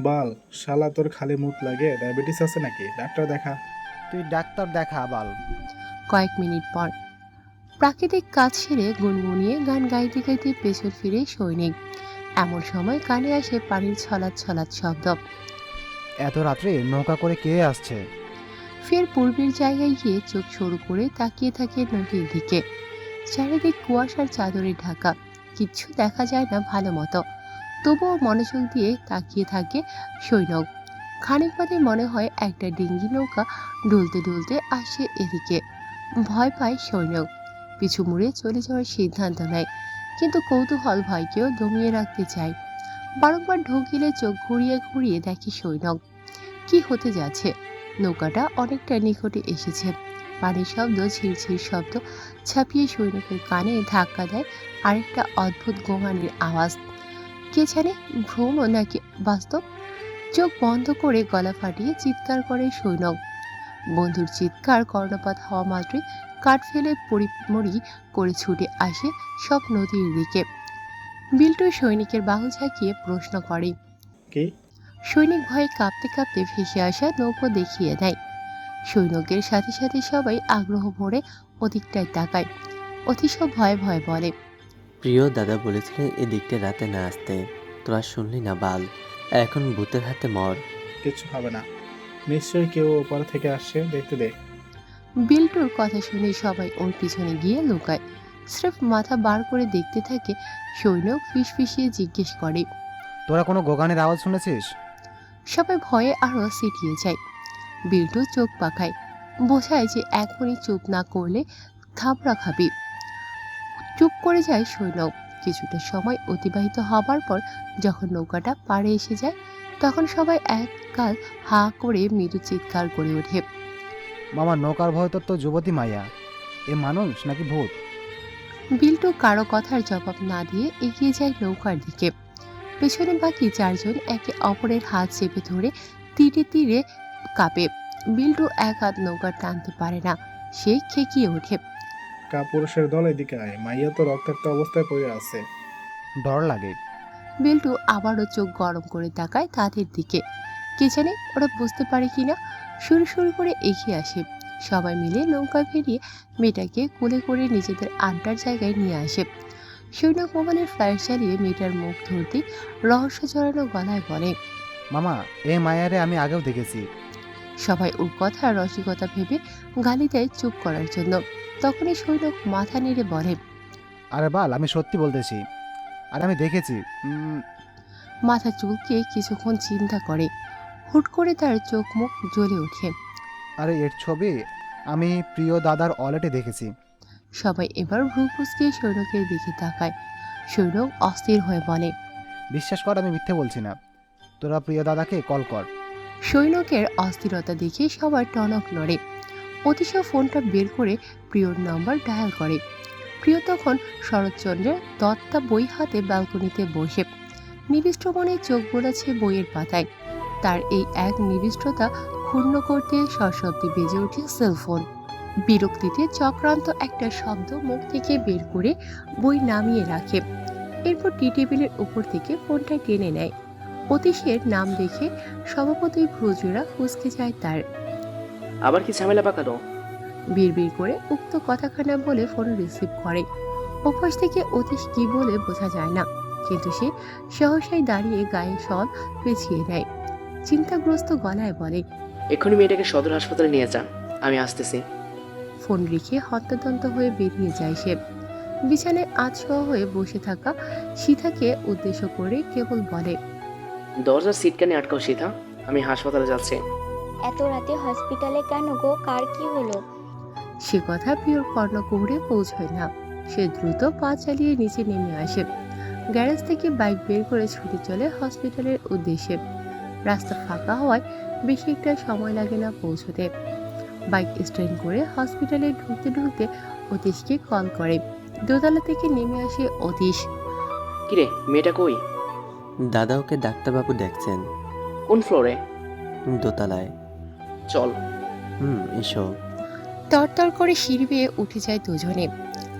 বাল, শালা তোর খালি মুখ লাগে? ডায়াবেটিস আছে নাকি? ডাক্তার দেখা। তুই ডাক্তার দেখা বাল। কয়েক মিনিট পর প্রাকৃতিক কাজ সেরে গুনগুনিয়ে গান গাইতে গাইতে পেছন ফিরে সৈনিক। এমন সময় কানে আসে পানির ছলাৎ ছলাৎ শব্দ। এত রাত্রে নৌকা করে কে আসছে? ফের পূর্বের জায়গায় গিয়ে চোখ সরু করে তাকিয়ে থাকে নদীর দিকে। চারিদিক কুয়াশার চাদরে ঢাকা, কিচ্ছু দেখা যায় না ভালো মতো। তবুও মনোযোগ দিয়ে তাকিয়ে থাকে সৈনক। খানিক বাদে মনে হয় একটা ডিঙ্গি নৌকা ডুলতে ডুলতে আসে এদিকে। ভয় পায় সৈনক, পিছু মুড়ে চলে যাওয়ার সিদ্ধান্ত নেয়, কিন্তু কৌতূহল ভয়কেও দমিয়ে রাখতে চায়। বারংবার ঢোকিলে চোখ ঘুরিয়ে ঘুরিয়ে দেখে সৈনক। কি হতে যাচ্ছে? নৌকাটা অনেকটা নিকটে এসেছে। পানির শব্দ, ঝিরঝির শব্দ ছাপিয়ে সৈনিকের কানে ধাক্কা দেয় আরেকটা অদ্ভুত গোঙানির আওয়াজ। কে জানে ভ্রম নাকি বাস্তব? চোখ বন্ধ করে গলা ফাটিয়ে চিৎকার করে সৈনক। বন্ধুর চিৎকার কর্ণপাত হওয়া মাত্রই কাঠ ফেলে পরিমরি করে ছুটে আসে সব নদীর দিকে। বিল্টু সৈনিকের বাহু ঝাঁকিয়ে প্রশ্ন করে, কি? সৈনিক ভয়ে কাঁপতে কাঁপতে ভেসে আসা নৌকো দেখিয়ে দেয়। সৈনিকের সাথে সাথে সবাই আগ্রহ ভরে ওদিকটায় তাকায়। অতীশ ভয়ে ভয়ে বলে, প্রিয় দাদা বলেছিলে এদিকটা রাতে না আসতে, তোরা শুনলি না বাল, এখন ভূতের হাতে মর। কিচ্ছু হবে না, নিশ্চয়ই কেউ ওপর থেকে আসছে, দেখতে দে। বিল্টুর কথা শুনে সবাই ওর পিছনে গিয়ে লুকায়। স্রেফ মাথা বার করে দেখতে থাকে। সৈনিক ফিসফিসিয়ে জিজ্ঞেস করে, তোরা কোনো গোগানের আওয়াজ শুনেছিস? সবাই ভয়ে আরো সিটিয়ে যায়। বিল্টু চোখ পাকায়, বোঝায় যে এখনই চুপ না করলে থাবড়া খাবি। চুপ করে যায় সৈনিক। কিছুটা সময় অতিবাহিত হবার পর যখন নৌকাটা পাড়ে এসে যায়, তখন সবাই এককাল হা করে মৃদু চিৎকার করে ওঠে। মামা, নৌকার ভয় তো যুবতী মাইয়া, এ মানুষ নাকি ভূত? বিল্টু কারো কথার জবাব না দিয়ে এগিয়ে যায় নৌকার দিকে। পেছনে বাকি চারজন একে অপরের হাত চেপে ধরে তীরে তীরে কাঁপে। বিল্টু এক হাত নৌকা টানতে পারে না, সে খেকিয়ে ওঠে। কাপুরুষের দল এদিকে আয়, মাইয়া তো রক্তাক্ত অবস্থায় পড়ে আছে। ডর লাগে। বিল্টু আবারও চোখ গরম করে তাকায় তাদের দিকে। কে জানে ওরা বুঝতে পারে কিনা। শুরু শুরু করে এগিয়ে আসে। সবাই মিলে নৌকা ফিরিয়ে মেয়েটাকে কোলে করে নিজেদের আড্ডার জায়গায় নিয়ে আসে। সৈনিক মোবাইলের ফ্ল্যাশ চালিয়ে মেয়েটার মুখ ধরতে রহস্য জড়ানো গলায় বলে, মামা, এ মায়ারে আমি আগেও দেখেছি। সবাই ওর কথা রসিকতা ভেবে গালি দেয় চুপ করার জন্য। তখনই সৈনিক মাথা নেড়ে বলে, আরে বাল, আমি সত্যি বলতেছি, আর আমি দেখেছি। মাথা চুলকে কিছুক্ষণ চিন্তা করে। হুট করে তার চোখ মুখ জ্বলে ওঠে। আরে এর ছবি আমি প্রিয় দাদার ওয়ালেটে দেখেছি। সবাই এবার ভ্রু কুঁচকে সৈনিকের দিকে তাকায়। সৈনিক অস্থির হয়ে বলে, বিশ্বাস কর, আমি মিথ্যে বলছি না। তোরা প্রিয় দাদাকে কল কর। সৈনিকের অস্থিরতা দেখে সবার টনক নড়ে। অতীশ ফোনটা বের করে প্রিয়র নাম্বার ডায়াল করে। প্রিয় তখন শরৎচন্দ্রের দত্তা বই হাতে ব্যালকনিতে বসে নিবিষ্ট মনে চোখ বোলাচ্ছে বইয়ের পাতায়। তার এই এক নিবিষ্টতা ক্ষুণ্ণ করতে সশব্দে বেজে ওঠে সেলফোন। বিরক্তিতে চক্রান্ত একটা শব্দ মুখ থেকে বের করে বই নামিয়ে রাখে। এরপর টি টেবিলের উপর থেকে ফোনটা টেনে নেয়। অতীশের নাম দেখে স্বভাবতই ভ্রুজোড়া কুঁচকে যায় তার। আবার কি ঝামেলা পাকালো? বিড়বিড় করে উক্ত কথাখানা বলে ফোন রিসিভ করে। ওপাশ থেকে অতীশ কি বলে বোঝা যায় না, কিন্তু সে সহসাই দাঁড়িয়ে গায়ে শল পেঁচিয়ে নেয়। চিন্তাগ্রস্ত গলায় বলে, এক্ষুনি মেয়েটাকে সদর হাসপাতালে নিয়ে যান, আমি আসতেছি। ফোন রেখে হন্তদন্ত হয়ে বেরিয়ে যায় সে। বিছানায় আধশোয়া হয়ে বসে থাকা সীতাকে উদ্দেশ্য করে কেবল বলে, দরজার সিটকানি আটকাও সীতা, আমি হাসপাতালে যাচ্ছি। এত রাতে হসপিটালে কেন গো, কার কি হলো? সে কথা প্রিয়র কর্ণকুহরে পৌঁছয় না। সে দ্রুত পা চালিয়ে নিচে নেমে আসে। গ্যারেজ থেকে বাইক বের করে ছুটে চলে হসপিটালের উদ্দেশ্যে। রাস্তা ফাঁকা হওয়ায় বেশি একটা সময় লাগে না পৌঁছতে। বাইক স্ট্যান্ড করে হসপিটালে ঢুকতে ঢুকতে অতীশকে কল করে। দোতলা থেকে নেমে আসে অতীশ। কিরে, মেয়েটা কই? দাদা ওকে ডাক্তারবাবু দেখছেন। কোন ফ্লোরে? দোতলায়। চল। এসো। তরতর করে সিঁড়ি বেয়ে উঠে যায় দুজনে।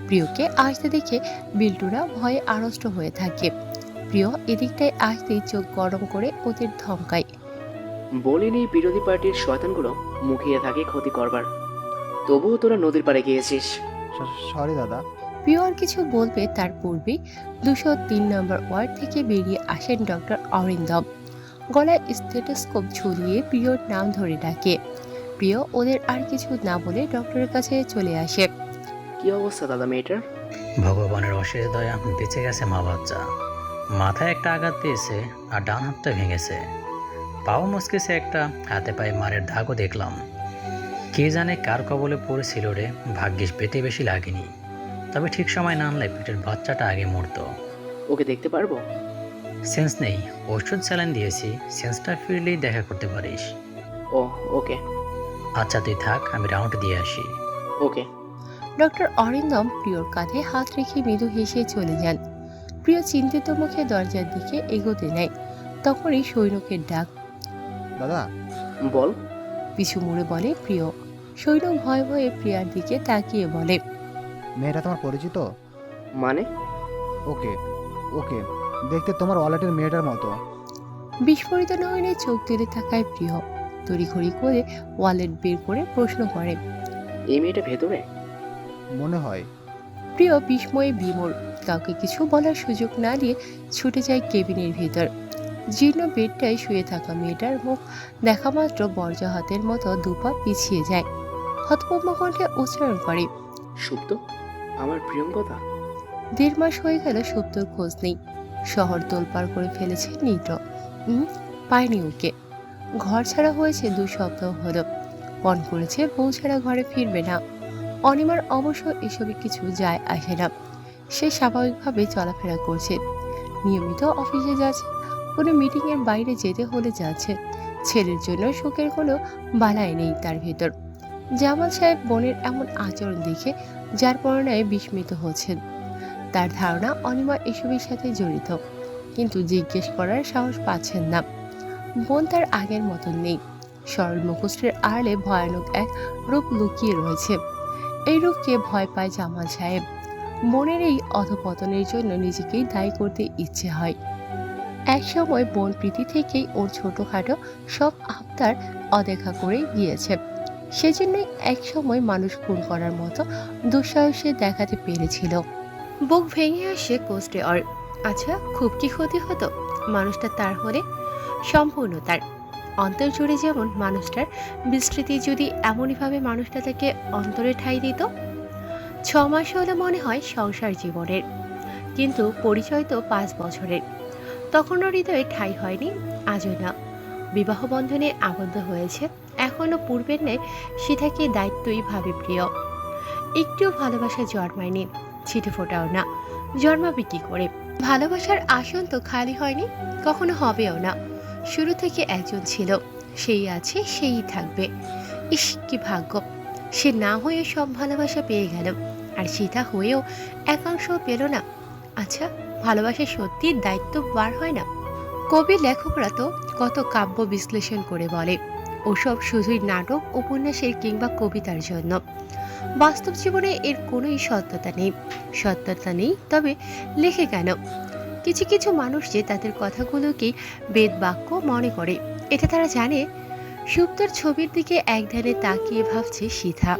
প্রিয়কে আসতে দেখে বিল্টুরা ভয়ে আড়ষ্ট হয়ে থাকে। প্রিয় এদিকটায় আসতেই চোখ গরম করে ওদের ধমকায়, বলিনি বিরোধী পার্টির শয়তানগুলো মুখিয়ে থাকে ক্ষতি করবার, তবুও তোরা নদীর পাড়ে গিয়েছিস। সরি দাদা। প্রিয় আর কিছু বলবে তার পূর্বে 203 নম্বর ওয়ার্ড থেকে বেরিয়ে আসেন ডক্টর অরিন্দম। গলায় স্টেথোস্কোপ ঝুলিয়ে প্রিয়র নাম ধরে ডাকে। প্রিয় ওদের আর কিছু না বলে ডক্টরের কাছে চলে আসে। কি অবস্থা দাদা মেয়েটার? ভগবানের অশেষ দয়া বেঁচে গেছে মা বাচ্চা। মাথায় একটা আঘাত পেয়েছে আর ডান হাতটা ভেঙেছে। পাও মস্কেছে একটা, হাতে পায়ে মারের দাগও দেখলাম। কে জানে কার কবলে পড়েছিল রে, ভাগ্যিস পেটে বেশি লাগেনি। তবে ঠিক সময় না আনলে পেটের বাচ্চাটা আগে মরতো। ওকে দেখতে পারবো? সেন্স নেই, ওষুধ স্যালাইন দিয়েছি, সেন্সটা ফিরলেই দেখা করতে পারিস। ও ওকে। আচ্ছা তুই থাক, আমি রাউন্ড দিয়ে আসি। ওকে। ডক্টর অরিন্দম প্রিয়র কাঁধে হাত রেখে মৃদু হেসে চলে যান। প্রিয় চিন্তিত মুখে দরজার দিকে এগোতে নেয়। তখনই সৈনিকের ডাক। দাদা। বল। পিছু মুড়ে বলে প্রিয়। সৈনিক ভয়ে ভয়ে প্রিয়ার দিকে তাকিয়ে বলে, মেয়েটা তোমার পরিচিত? মানে? ওকে ওকে, দেখতে তোমার ওয়ালেটের মেয়েটার মতো। বিস্ফোরিত নয়নে চোখ তুলে থাকায় প্রিয় তড়িঘড়ি করে ওয়ালেট বের করে প্রশ্ন করে। এই মেয়েটা ভেতরে? মনে হয়। প্রিয় বিস্ময়ে বিমূঢ়, কাউকে কিছু বলার সুযোগ না দিয়ে ছুটে যায় কেবিনের ভিতর। জীর্ণ বেডটায় শুয়ে থাকা মেয়েটার মুখ দেখা মাত্র বর্জ্য মতো দুপা পিছিয়ে যায়। হতভম্ব কণ্ঠে উচ্চারণ করে, সুপ্ত, আমার প্রিয়ঙ্কদা। 1.5 মাস হয়ে গেল সুপ্তর খোঁজ নেই। শহর তোলপাড় করে ফেলেছে নীর। পায়নি ওকে। ঘর ছাড়া হয়েছে 2 সপ্তাহ হলো। পণ করেছে বউ ছাড়া ঘরে ফিরবে না। অনিমার অবশ্য এসবে কিছু যায় আসে না। সে স্বাভাবিকভাবে চলাফেরা করছে, নিয়মিত অফিসে যাচ্ছে, কোনো মিটিংয়ের বাইরে যেতে হলে যাচ্ছে। ছেলের জন্য সুখের কোনো বালাই নেই তার ভেতর। জামাল সাহেব বোনের এমন আচরণ দেখে যার পরনায় বিস্মিত হচ্ছেন। তার ধারণা অনিমা এসবের সাথে জড়িত, কিন্তু জিজ্ঞেস করার সাহস পাচ্ছেন না। বোন তার আগের মতন নেই। সরল মুখোশের আড়ালে ভয়ানক এক রূপ লুকিয়ে রয়েছে। এই রূপকে ভয় পায় জামাল সাহেব। বোনের এই অধপতনের জন্য নিজেকেই দায়ী করতে ইচ্ছে হয়। এক সময় বোন প্রীতি থেকেই ওর ছোটখাটো সব আবদার অদেখা করে গিয়েছে। সেজন্যই এক সময় মানুষ খুন করার মতো দুঃসাহসে দেখাতে পেরেছিল। বুক ভেঙে আসে কষ্টে ওর। আচ্ছা, খুব কি ক্ষতি হতো মানুষটা তার হলে? সম্পূর্ণ তার। অন্তর জুড়ে যেমন মানুষটার বিস্তৃতি, যদি এমনইভাবে মানুষটা তাকে অন্তরে ঠাঁই দিত। 6 মাস হলে মনে হয় সংসার জীবনের, কিন্তু পরিচয় তো 5 বছরের। তখনও হৃদয়ে ঠাঁই হয়নি, আজও না। বিবাহ বন্ধনে আবদ্ধ হয়েছে, এখনো পূর্বের ন্যায় সীতাকে দায়িত্বই ভাবে প্রিয়। একটুও ভালোবাসা জন্মায়নি, ছিটে ফোটাও না। জন্মাবে কি করে? ভালোবাসার আসন তো খালি হয়নি, কখনো হবেও না। শুরু থেকে একজন ছিল, সেই আছে, সেই থাকবে। ইস, কি ভাগ্য! সে না হয়ে সব ভালোবাসা পেয়ে গেল, আর সীতা হয়েও একাংশ পেল না। আচ্ছা, ভালোবাসা সত্যি দায়িত্ব বার হয় না? কবি লেখকরা তো কত কাব্য বিশ্লেষণ করে বলে ওসব শুধুই নাটক, উপন্যাসের কিংবা কবিতার জন্য। বাস্তব জীবনে এর কোনোই সত্যতা নেই। সত্যতা নেই, তবে লেখে কেন? কিছু কিছু মানুষ যে তাদের কথাগুলোকেই বেদ বাক্য মনে করে, এটা তারা জানে। সুপ্তর ছবির দিকে একধারে তাকিয়ে ভাবছে সীতা।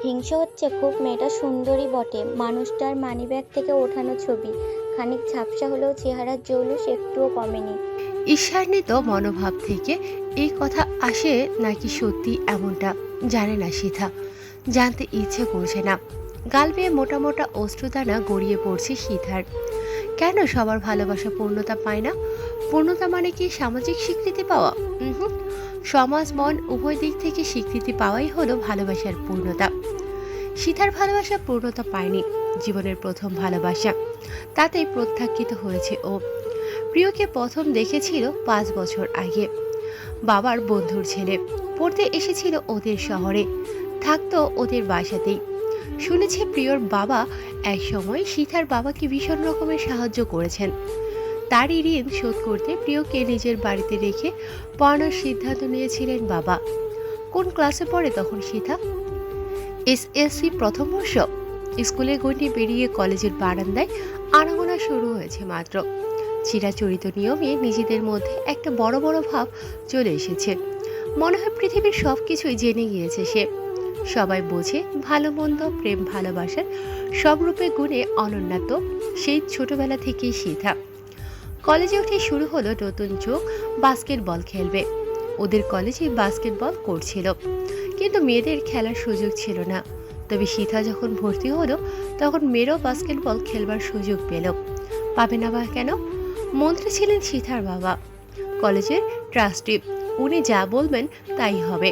হিংসে হচ্ছে খুব, মেয়েটা সুন্দরী বটে। মানুষটার মানিব্যাগ থেকে ওঠানো ছবি, খানিক ঝাপসা হলেও চেহারার জৌলুস একটুও কমেনি। ঈর্ষান্বিত মনোভাব থেকে এই কথা আসে নাকি সত্যি এমনটা জানে না সীতা। জানতে ইচ্ছে করছে না। গাল বেয়ে মোটা মোটা অশ্রুদানা গড়িয়ে পড়ছে সীতার। কেন সবার ভালোবাসা পূর্ণতা পায় না? পূর্ণতা মানে কি সামাজিক স্বীকৃতি পাওয়া? সমাজ, মন উভয় দিক থেকে স্বীকৃতি পাওয়াই হলো ভালোবাসার পূর্ণতা। সীতার ভালোবাসা পূর্ণতা পায়নি। জীবনের প্রথম ভালোবাসা, তাতেই প্রত্যাখ্যিত হয়েছে ও। প্রিয়কে প্রথম দেখেছিল 5 বছর আগে। বাবার বন্ধুর ছেলে, পড়তে এসেছিল ওদের শহরে, থাকতো ওদের বাসাতেই। শুনেছে প্রিয়র বাবা এক সময় সীতার বাবাকে ভীষণ রকমের সাহায্য করেছেন। তারই ঋণ শোধ করতে প্রিয়কে নিজের বাড়িতে রেখে পড়ানোর সিদ্ধান্ত নিয়েছিলেন বাবা। কোন ক্লাসে পড়ে তখন সীতা? এসএসসি প্রথম বর্ষ। স্কুলের গণ্ডি পেরিয়ে কলেজের বারান্দায় আনাগোনা শুরু হয়েছে মাত্র। চিরাচরিত নিয়মে নিজেদের মধ্যে একটা বড় বড় ভাব চলে এসেছে। মনে হয় পৃথিবীর সব কিছুই জেনে গিয়েছে সে। সবাই বোঝে ভালো মন্দ, প্রেম ভালোবাসার সব রূপে গুণে অনন্যা তো সেই ছোটবেলা থেকেই সীতা। কলেজে উঠে শুরু হলো নতুন চোখ, বাস্কেটবল খেলবে। ওদের কলেজে বাস্কেটবল করছিল, কিন্তু মেয়েদের খেলার সুযোগ ছিল না। তবে সীতা যখন ভর্তি হলো তখন মেয়েরাও বাস্কেটবল খেলবার সুযোগ পেল। পাবে না বা কেন? মন্ত্রী ছিলেন সীতার বাবা, কলেজের ট্রাস্টি। উনি যা বলবেন তাই হবে।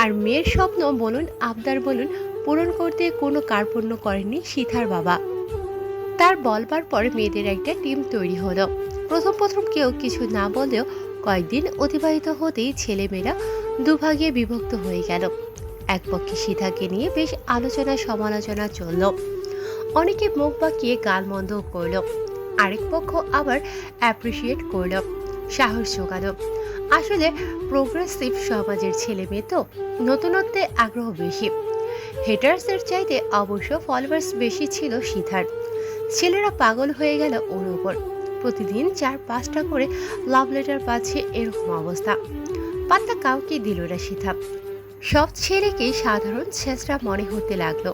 আর মেয়ের স্বপ্ন বলুন, আবদার বলুন, পূরণ করতে কোনো কার্পণ্য করেননি সীতার বাবা। তার বলবার পর মেয়েদের একটা টিম তৈরি হলো। প্রথম কেউ কিছু না বললেও কয়েকদিন অতিবাহিত হতেই ছেলেমেয়েরা দুভাগে বিভক্ত হয়ে গেল। এক পক্ষে সীতাকে নিয়ে বেশ আলোচনা সমালোচনা চলল, অনেকে মুখ বাঁকিয়ে গালমন্দ করল, আরেক পক্ষ আবার অ্যাপ্রিসিয়েট করল, সাহস জোগাল। আসলে প্রোগ্রেসিভ সমাজের ছেলে মেয়ে তো নতুনত্বে আগ্রহ বেশি। হেটার্সের চাইতে অবশ্য ফলোয়ার্স বেশি ছিল সীতার। ছেলেরা পাগল হয়ে গেল ওর ওপর। প্রতিদিন 4-5টা করে লাভ লেটার পাচ্ছে, এরকম অবস্থা। পাত্তা কাউকে দিল না সীতা। সব ছেলেকেই সাধারণ ছেঁচড়া মনে হতে লাগলো।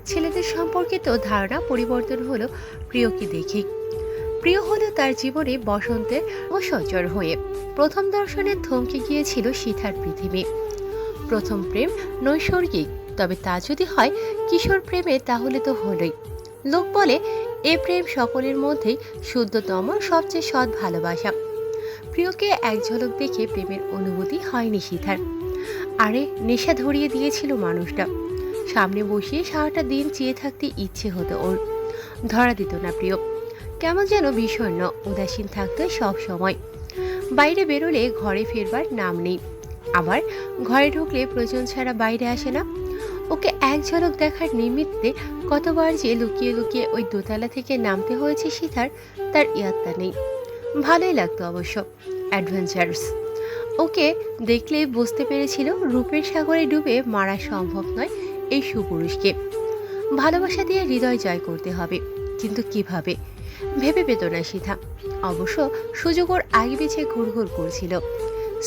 ছেলেদের সম্পর্কে তো ধারণা পরিবর্তন হলো প্রিয়কে দেখে। প্রিয় হলো তার জীবনে বসন্তের সঞ্চর হয়ে। প্রথম দর্শনে থমকে গিয়েছিল সীতার পৃথিবী। প্রথম প্রেম নৈসর্গিক, তবে তা যদি হয় কিশোর প্রেমে তাহলে তো হলোই। লোক বলে এ প্রেম সকলের মধ্যেই শুদ্ধতম, সবচেয়ে সৎ ভালোবাসা। প্রিয়কে এক ঝলক দেখে প্রেমের অনুভূতি হয়নি সীতার। আরে নেশা ধরিয়ে দিয়েছিল মানুষটা। সামনে বসিয়ে সারাটা দিন চেয়ে থাকতে ইচ্ছে হতো ওর। ধরা দিত না প্রিয়। কেমন যেন বিষণ্ণ উদাসীন থাকতো সব সময়। বাইরে বেরোলে ঘরে ফেরবার নাম নেই, আবার ঘরে ঢুকলে প্রয়োজন ছাড়া বাইরে আসে না। ওকে এক ঝলক দেখার নিমিত্তে কতবার যে লুকিয়ে লুকিয়ে ওই দোতলা থেকে নামতে হয়েছে সীতার, তার ইয়াত্তা নেই। ভালোই লাগতো অবশ্য, অ্যাডভেঞ্চারস। ওকে দেখলে বুঝতে পেরেছিল রূপের সাগরে ডুবে মারা সম্ভব নয় এই সুপুরুষকে। ভালোবাসা দিয়ে হৃদয় জয় করতে হবে, কিন্তু কিভাবে ভেবে পেত না সীতা। অবশ্য সুযোগ ওর আগে পিছে ঘুরঘুর করছিল,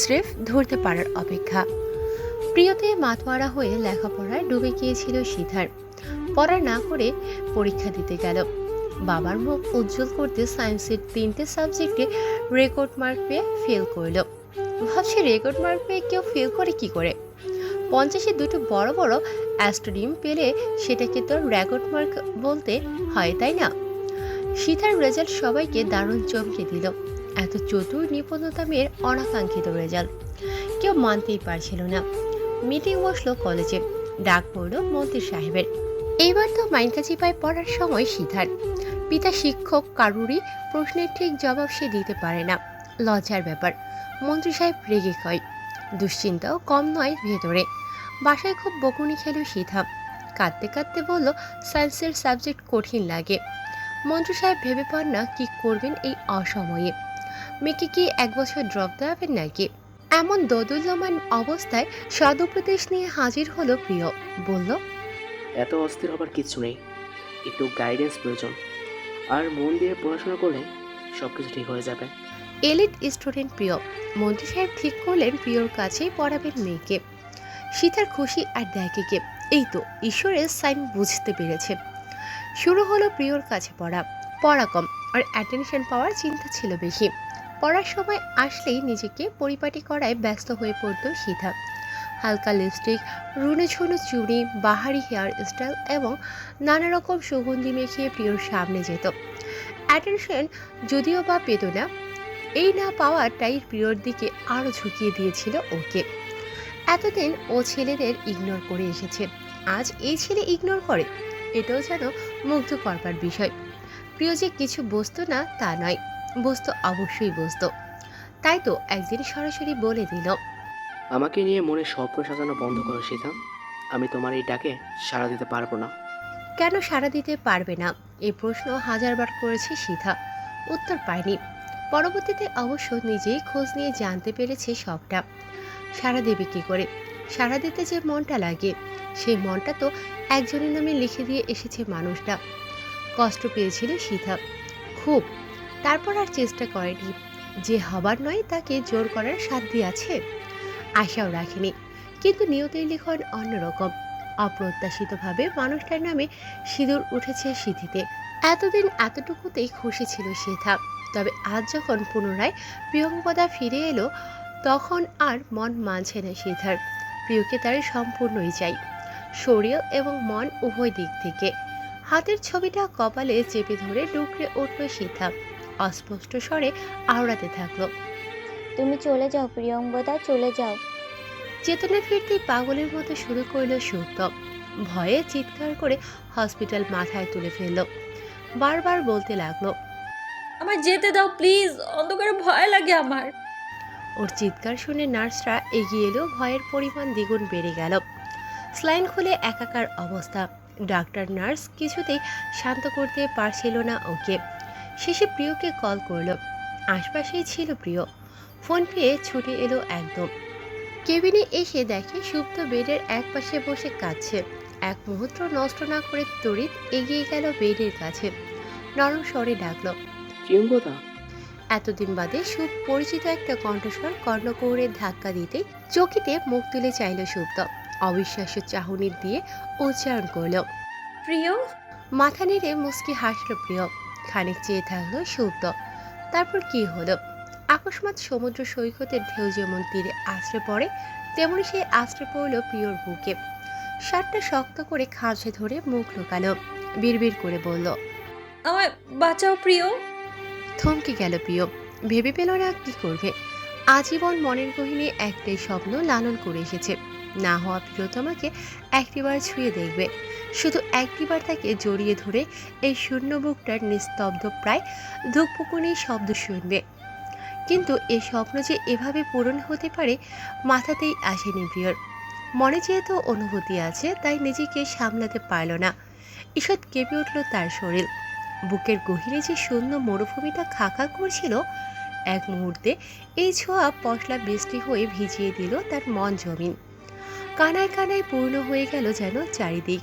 স্রেফ ধরতে পারার অপেক্ষা। প্রিয়তে মাতোয়ারা হয়ে লেখাপড়ায় ডুবে গিয়েছিল সীতার। পড়া না করে পরীক্ষা দিতে গেল। বাবার মুখ উজ্জ্বল করতে সায়েন্সের 3টে সাবজেক্টে রেকর্ড মার্ক পেয়ে ফেল করল। ভাবছি রেকর্ড মার্ক পেয়ে কেউ ফেল করে কি করে? 50-এ 2টো বড় বড় অ্যাস্টোডিয়াম পেলে সেটাকে তো রেকর্ড মার্ক বলতে হয়, তাই না? সীতার রেজাল্ট সবাইকে দারুণ চমকে দিল। এত চতুর নিপুণতা মেয়ের অনাকাঙ্ক্ষিত রেজাল্ট কেউ মানতেই পারছিল না। মিটিং বসলো কলেজে, ডাক পড়ল মন্ত্রী সাহেবের। এইবার তো মাইনকা চিপায় পড়ার সময় সীতার। পিতা শিক্ষক, কারুরই প্রশ্নের ঠিক জবাব সে দিতে পারে না, লজ্জার ব্যাপার। মন্ত্রী সাহেব রেগে কয়, দুশ্চিন্তাও কম নয় ভেতরে। বাসায় খুব বকুনি খেল সীতা। কাঁদতে কাঁদতে বলল সায়েন্সের সাবজেক্ট কঠিন লাগে। মন্ত্রী সাহেব ভেবে পান না কি করবেন এই অসময়ে। মেয়েকে কি 1 বছর ড্রপ দেওয়াবেন নাকি? এমন দোদুল্যমান অবস্থায় সদুপদেশ নিয়ে হাজির হলো প্রিয়। বলল, এত অস্থির হবার কিচ্ছু নেই, একটু গাইডেন্স প্রয়োজন। আর মন দিয়ে পড়াশোনা করলে সব কিছু ঠিক হয়ে যাবে। এলিট স্টুডেন্ট প্রিয়। মন্ত্রী সাহেব ঠিক করলেন প্রিয়র কাছেই পড়াবেন মেয়েকে। সীতার খুশি আর দেখে এই তো ঈশ্বরের সাইন বুঝতে পেরেছে। শুরু হলো প্রিয়র কাছে পড়া কম আর অ্যাটেনশন পাওয়ার চিন্তা ছিল বেশি। পড়ার সময় আসলেই নিজেকে পরিপাটি করায় ব্যস্ত হয়ে পড়ত সীতা। হালকা লিপস্টিক, রুনো ঝুনো চুড়ি, বাহারি হেয়ার স্টাইল এবং নানা রকম সুগন্ধি মেখে প্রিয়র সামনে যেত। অ্যাটেনশন যদিও বা পেত না, এই না পাওয়াটাই প্রিয়র দিকে আরও ঝুঁকিয়ে দিয়েছিল ওকে। এতদিন ও ছেলেদের ইগনোর করে এসেছে, আজ এই ছেলে ইগনোর করে, এটাও যেন মুগ্ধ করবার বিষয়। প্রিয় যে কিছু বুঝতো না তা নয়, বুঝতো, অবশ্যই বুঝতো। তাই তো একদিন সরাসরি বলে দিল, আমাকে নিয়ে মনে স্বপ্ন সাজানো বন্ধ করো সীতা। আমি তোমার এই ডাকে সাড়া দিতে পারবো না। কেন সাড়া দিতে পারবে না? এই প্রশ্ন হাজারবার করেছে সীতা, উত্তর পায়নি। পরবর্তীতে অবশ্য নিজেই খোঁজ নিয়ে জানতে পেরেছে সবটা। সাড়া দেবে কি করে? সাড়া দিতে যে মনটা লাগে, সেই মনটা তো একজনের নামে লিখে দিয়ে এসেছে মানুষটা। কষ্ট পেয়েছিল সীতা খুব, তারপর আর চেষ্টা করেনি। যে হবার নয় তাকে জোর করার সাধ্য আছে। আশাও রাখেনি, কিন্তু নিয়তির লিখন অন্যরকম। অপ্রত্যাশিতভাবে মানুষটার নামে সিঁদুর উঠেছে সিঁথিতে। এতদিন এতটুকুতেই খুশি ছিল সীতা, তবে আজ যখন পুনরায় প্রিয়ঙ্কদা ফিরে এলো তখন আর মন মানছে না সীতার। প্রিয়কে তার সম্পূর্ণই চাই, শরীর এবং মন উভয় দিক থেকে। হাতের ছবিটা কপালে চেপে ধরে ডুকরে উঠল সীতা, অস্পষ্ট স্বরে আওড়াতে থাকলো, তুমি চলে যাও প্রিয়ঙ্গদা, চলে যাও। চেতনা ফিরতেই পাগলের মতো শুরু করলো সুপ্ত। ভয়ে চিৎকার করে হসপিটাল মাথায় তুলে ফেললো। বারবার বলতে লাগলো, আমার যেতে দাও প্লিজ, অন্ধকারে ভয় লাগে আমার। ওর চিৎকার শুনে নার্সরা এগিয়ে এলো, ভয়ের পরিমাণ দ্বিগুণ বেড়ে গেল। স্লাইন খুলে একাকার অবস্থা। ডাক্তার নার্স কিছুতেই শান্ত করতে পারছিল না ওকে। শেষে প্রিয়কে কল করলো, আশপাশেই ছিল প্রিয়। ফোন পেয়ে ছুটে এলো একদম। কেবিনে এসে দেখে সুপ্ত বেডের এক পাশে বসে কাঁদছে। এক মুহূর্ত নষ্ট না করে তড়িৎ এগিয়ে গেল বেডের কাছে, নরম স্বরে ডাকলো, প্রিয়ঙ্গদা, এতদিন বাদে সুপরিচিত একটা কণ্ঠস্বর কর্ণকুহরে ধাক্কা দিতেই চকিতে মুখ তুলে চাইল সুপ্ত। অবিশ্বাস্য চাহনি দিয়ে উচ্চারণ করল, প্রিয়। মাথা নেড়ে মুচকি হাসল প্রিয়। খানিক চেয়ে থাকলো সুপ্ত। তারপর কি হলো? আকস্মাৎ সমুদ্র সৈকতের ঢেউ যেমন তীরে আছড়ে পড়ে, তেমনি সে আছড়ে পড়ল প্রিয়র বুকে। শার্টটা শক্ত করে খাঁচে ধরে মুখ লুকালো, বিড়বিড় করে বলল, আমায় বাঁচাও প্রিয়। থমকে গেল প্রিয়। ভেবে পেল না কি করবে। আজীবন মনের গহীনে একটাই স্বপ্ন লালন করে এসেছে, না হওয়া প্রিয়তমাকে একটিবার ছুঁয়ে দেখবে, শুধু একটিবার তাকে জড়িয়ে ধরে এই শূন্য বুকটার নিস্তব্ধ প্রায় ধুকপুকুনি শব্দ শুনবে। কিন্তু এই স্বপ্ন যে এভাবে পূরণ হতে পারে মাথাতেই আসেনি প্রিয়র। মনে যেহেতু অনুভূতি আছে, তাই নিজেকে সামলাতে পারল না। ঈষৎ কেঁপে উঠল তার শরীর। বুকের গহীনে যে শূন্য মরুভূমিটা খাকা করছিল, এক মুহূর্তে এই ছোঁয়া পশলা বৃষ্টি হয়ে ভিজিয়ে দিল তার মন জমিন। কানায় কানায় পূর্ণ হয়ে গেল যেন চারিদিক।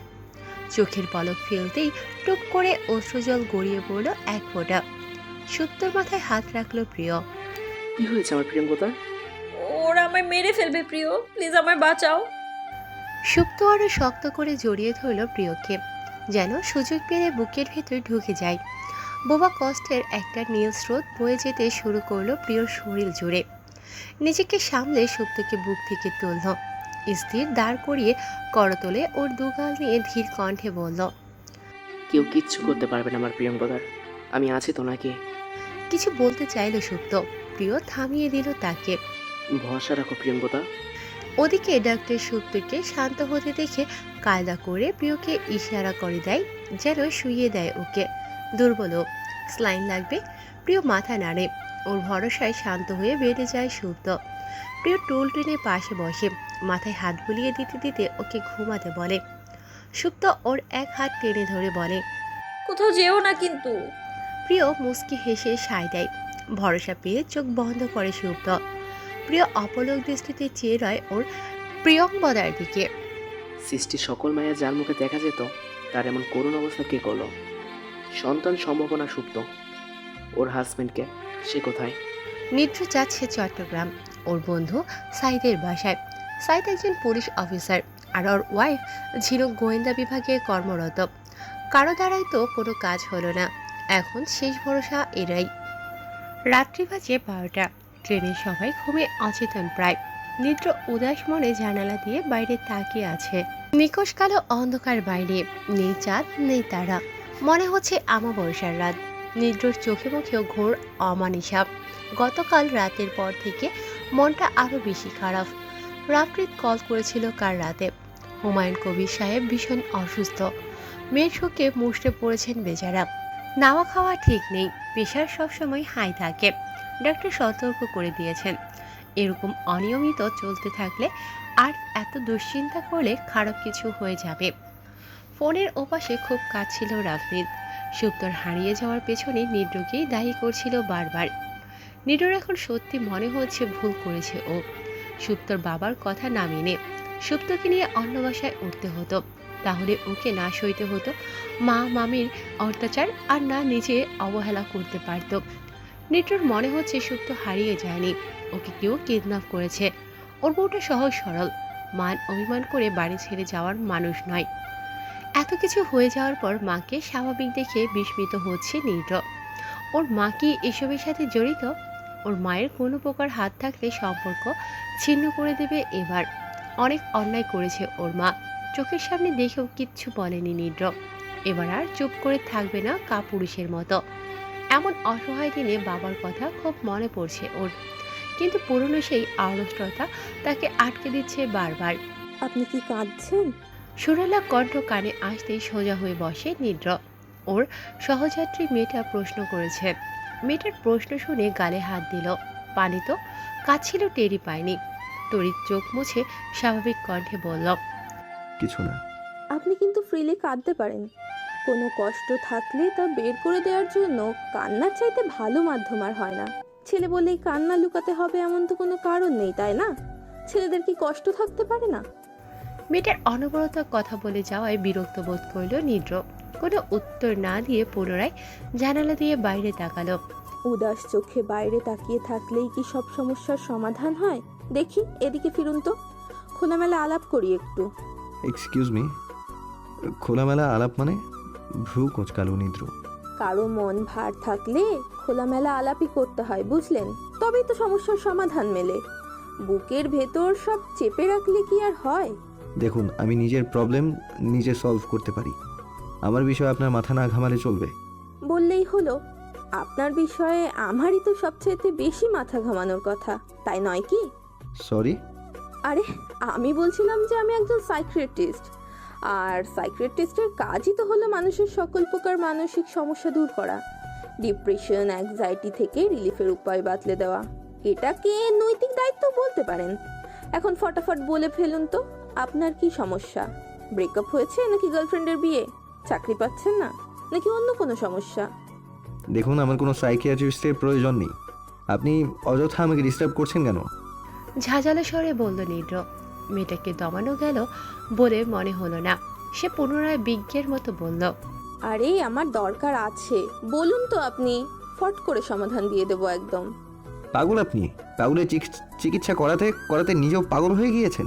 চোখের পলক ফেলতেই টুপ করে অশ্রুজল গড়িয়ে পড়ল এক ফোঁটা। সুপ্তর মাথায় হাত রাখল প্রিয়। কি হয়েছে আমার প্রিয়ঙ্কতা? ওরা আমায় মেরে ফেলবে প্রিয়, প্লিজ আমায় বাঁচাও। সুপ্ত আরো শক্ত করে জড়িয়ে ধরল প্রিয়কে, যেন সুযোগ পেলে বুকের ভেতর ঢুকে যায়। বোবা কষ্টের একটা নীল স্রোত বয়ে যেতে শুরু করলো প্রিয়র শরীর জুড়ে। নিজেকে সামলে সুপ্তকে বুক থেকে তুলল, স্থির দাঁড় করিয়ে করতলে ওর দুগাল নিয়ে ধীর কণ্ঠে বলল, কেউ কিচ্ছু করতে পারবে না আমার প্রিয়ঙ্কতার। আমি আছি তো নাকি? কিছু বলতে চাইল সুপ্ত, প্রিয় থামিয়ে দিল তাকে। ভরসা রাখো প্রিয়ঙ্কতা। ওদিকে ডাক্তার সুপ্তকে শান্ত হতে দেখে কায়দা করে প্রিয়কে ইশারা করে দেয় যেন শুইয়ে দেয় ওকে। দুর্বল স্লাইন লাগবে। প্রিয় মাথা নাড়ে, ওর ভরসায় শান্ত হয়ে বেড়ে যায় সুপ্ত। প্রিয় টুল টেনে পাশে বসে, মাথায় হাত বুলিয়ে দিতে দিতে ওকে ঘুমাতে বলে। সুপ্ত ওর এক হাত টেনে ধরে বলে, কোথাও যেও না কিন্তু। প্রিয় মুচকি হেসে সায় দেয়। ভরসা পেয়ে চোখ বন্ধ করে সুপ্ত। প্রিয় অপলক দৃষ্টিতে চেয়ে রয় ওর প্রিয়ঙ্বদার দিকে। সৃষ্টি সকল মায়া যার মুখে দেখা যেত, তার এমন করুণ অবস্থা কে করলো? সন্তান সম্ভাবনা সুপ্ত। ওর হাজবেন্ডকে সে কোথায়? নিদ্র যাচ্ছে চট্টগ্রাম, ওর বন্ধু সাইদের বাসায়। সাইদ একজন পুলিশ অফিসার, আর ওর ওয়াইফ ঝিনুক গোয়েন্দা বিভাগে কর্মরত। কারো দ্বারাই তো কোনো কাজ হলো না, এখন শেষ ভরসা এরাই। রাত্রি বাজে 12টা। ট্রেনে সবাই ঘুমে অচেতন প্রায়। নিদ্র উদাস মনে জানালা দিয়ে বাইরে তাকিয়ে আছে। নিকশ কালো অন্ধকার বাইরে, নেই চাঁদ নেই তারা, মনে হচ্ছে আমাবস্যার রাত। নিদ্রর চোখে মুখেও ঘোর অমানিসা। গতকাল রাতের পর থেকে মনটা আরো বেশি খারাপ। রাফরিদ কল করেছিল কাল রাতে। হুমায়ুন কবির সাহেব ভীষণ অসুস্থ, মেয়ের শোকে মুষড়ে পড়েছেন বেচারা। নাওয়া খাওয়া ঠিক নেই, প্রেশার সবসময় হাই থাকে। ডাক্তার সতর্ক করে দিয়েছেন, এরকম অনিয়মিত চলতে থাকলে আর এত দুশ্চিন্তা করলে খারাপ কিছু হয়ে যাবে। ফোনের ওপাশে খুব কাঁদছিল রাফরিদ। সুপ্তর হারিয়ে যাওয়ার পেছনে নিদ্রকেই দায়ী করছিল বারবার। নিদ্রর এখন সত্যি মনে হচ্ছে ভুল করেছে ও। সুপ্তর বাবার কথা না মেনে সুপ্তকে নিয়ে অন্য বাসায় উঠতে হতো, তাহলে ওকে না সইতে হতো মা মামির অত্যাচার, আর না নিজে অবহেলা করতে পারত। নিদ্রর মনে হচ্ছে সুপ্ত হারিয়ে যায়নি, ওকে কেউ কিডন্যাপ করেছে। ওর বউটা সহজ সরল, মান অভিমান করে বাড়ি ছেড়ে যাওয়ার মানুষ নয়। এত কিছু হয়ে যাওয়ার পর মাকে স্বাভাবিক দেখে বিস্মিত হচ্ছে নিদ্র। ওর মা কি এসবের সাথে জড়িত? ওর মায়ের কোনো প্রকার হাত থাকলে সম্পর্ক ছিন্ন করে দেবে এবার। অনেক অন্যায় করেছে ওর মা, চোখের সামনে দেখেও কিচ্ছু বলেনি নিদ্র। এবার আর চুপ করে থাকবে না কাপুরুষের মতো। এমন অসহায় দিনে বাবার কথা খুব মনে পড়ছে ওর, কিন্তু পুরনো সেই আড়ষ্টতা তাকে আটকে দিচ্ছে বারবার। আপনি কি কাঁদছেন? সুরেলা কণ্ঠ কানে আসতেই সোজা হয়ে বসে নিদ্র। ওর সহযাত্রী মেয়েটা প্রশ্ন করেছে। মেয়েটার প্রশ্ন শুনে গালে হাত দিল। পানি তো কাঁদছিল, টেরি পায়নি। তড়িৎ চোখ মুছে স্বাভাবিক কণ্ঠে বলল, কিছু না। আপনি কিন্তু ফ্রিলি কাঁদতে পারেন। কোনো কষ্ট থাকলে তা বের করে দেওয়ার জন্য কান্নার চাইতে ভালো মাধ্যম আর হয় না। ছেলে বলেই কান্না লুকাতে হবে এমন তো কোনো কারণ নেই, তাই না? ছেলেদের কি কষ্ট থাকতে পারে না? মেয়েটার অনবরত কথা বলে যাওয়ায় বিরক্ত বোধ করল নিদ্র। কোনো উত্তর না দিয়ে পুনরায় জানালা দিয়ে বাইরে তাকালো। উদাস চোখে বাইরে তাকিয়ে থাকলেই কি সব সমস্যার সমাধান হয়? দেখি এদিকে ফিরুন তো, খোলামেলা আলাপ করি একটু। এক্সকিউজ মি, খোলামেলা আলাপ মানে? ভ্রু কোচকালো নিদ্র। কারো মন ভার থাকলে খোলামেলা আলাপই করতে হয়, বুঝলেন? তবেই তো সমস্যার সমাধান মেলে। বুকের ভেতর সব চেপে রাখলে কি আর হয়? দেখুন, আমি নিজের প্রবলেম নিজে সলভ করতে পারি। আমার বিষয়ে আপনার মাথা না ঘামালে চলবে। বললেই হলো। আপনার বিষয়ে আমারই তো সবচেয়ে বেশি মাথা ঘামানোর কথা, তাই নয় কি? সরি? আরে আমি বলছিলাম যে আমি একজন সাইকিয়াট্রিস্ট, আর সাইকিয়াট্রিস্টের কাজই তো হলো মানুষের সকল প্রকার মানসিক সমস্যা দূর করা, ডিপ্রেশন, অ্যাংজাইটি থেকে রিলিফের উপায় বাতলে দেওয়া। এটাকে নৈতিক দায়িত্ব বলতে পারেন। এখন ফটাফট বলে ফেলুন তো, আপনার কি সমস্যা? ব্রেকআপ হয়েছে নাকি গার্লফ্রেন্ডের বিয়ে? চাকরি পাচ্ছেন না নাকি অন্য কোনো সমস্যা? দেখুন, আমার কোনো সাইকিয়াট্রিস্টের প্রয়োজন নেই। আপনি অযথা আমাকে ডিস্টার্ব করছেন কেন? ঝাঁঝালো স্বরে বলল নীর। মেয়েটাকে দমানো গেল বলে মনে হলো না। সে পুনরায় বিজ্ঞের মতো বলল, আরে আমার দরকার আছে, বলুন তো আপনি, ফট করে সমাধান দিয়ে দেবো একদম। পাগল আপনি? পাগলের চিকিৎসা করাতে করাতে নিজেও পাগল হয়ে গিয়েছেন।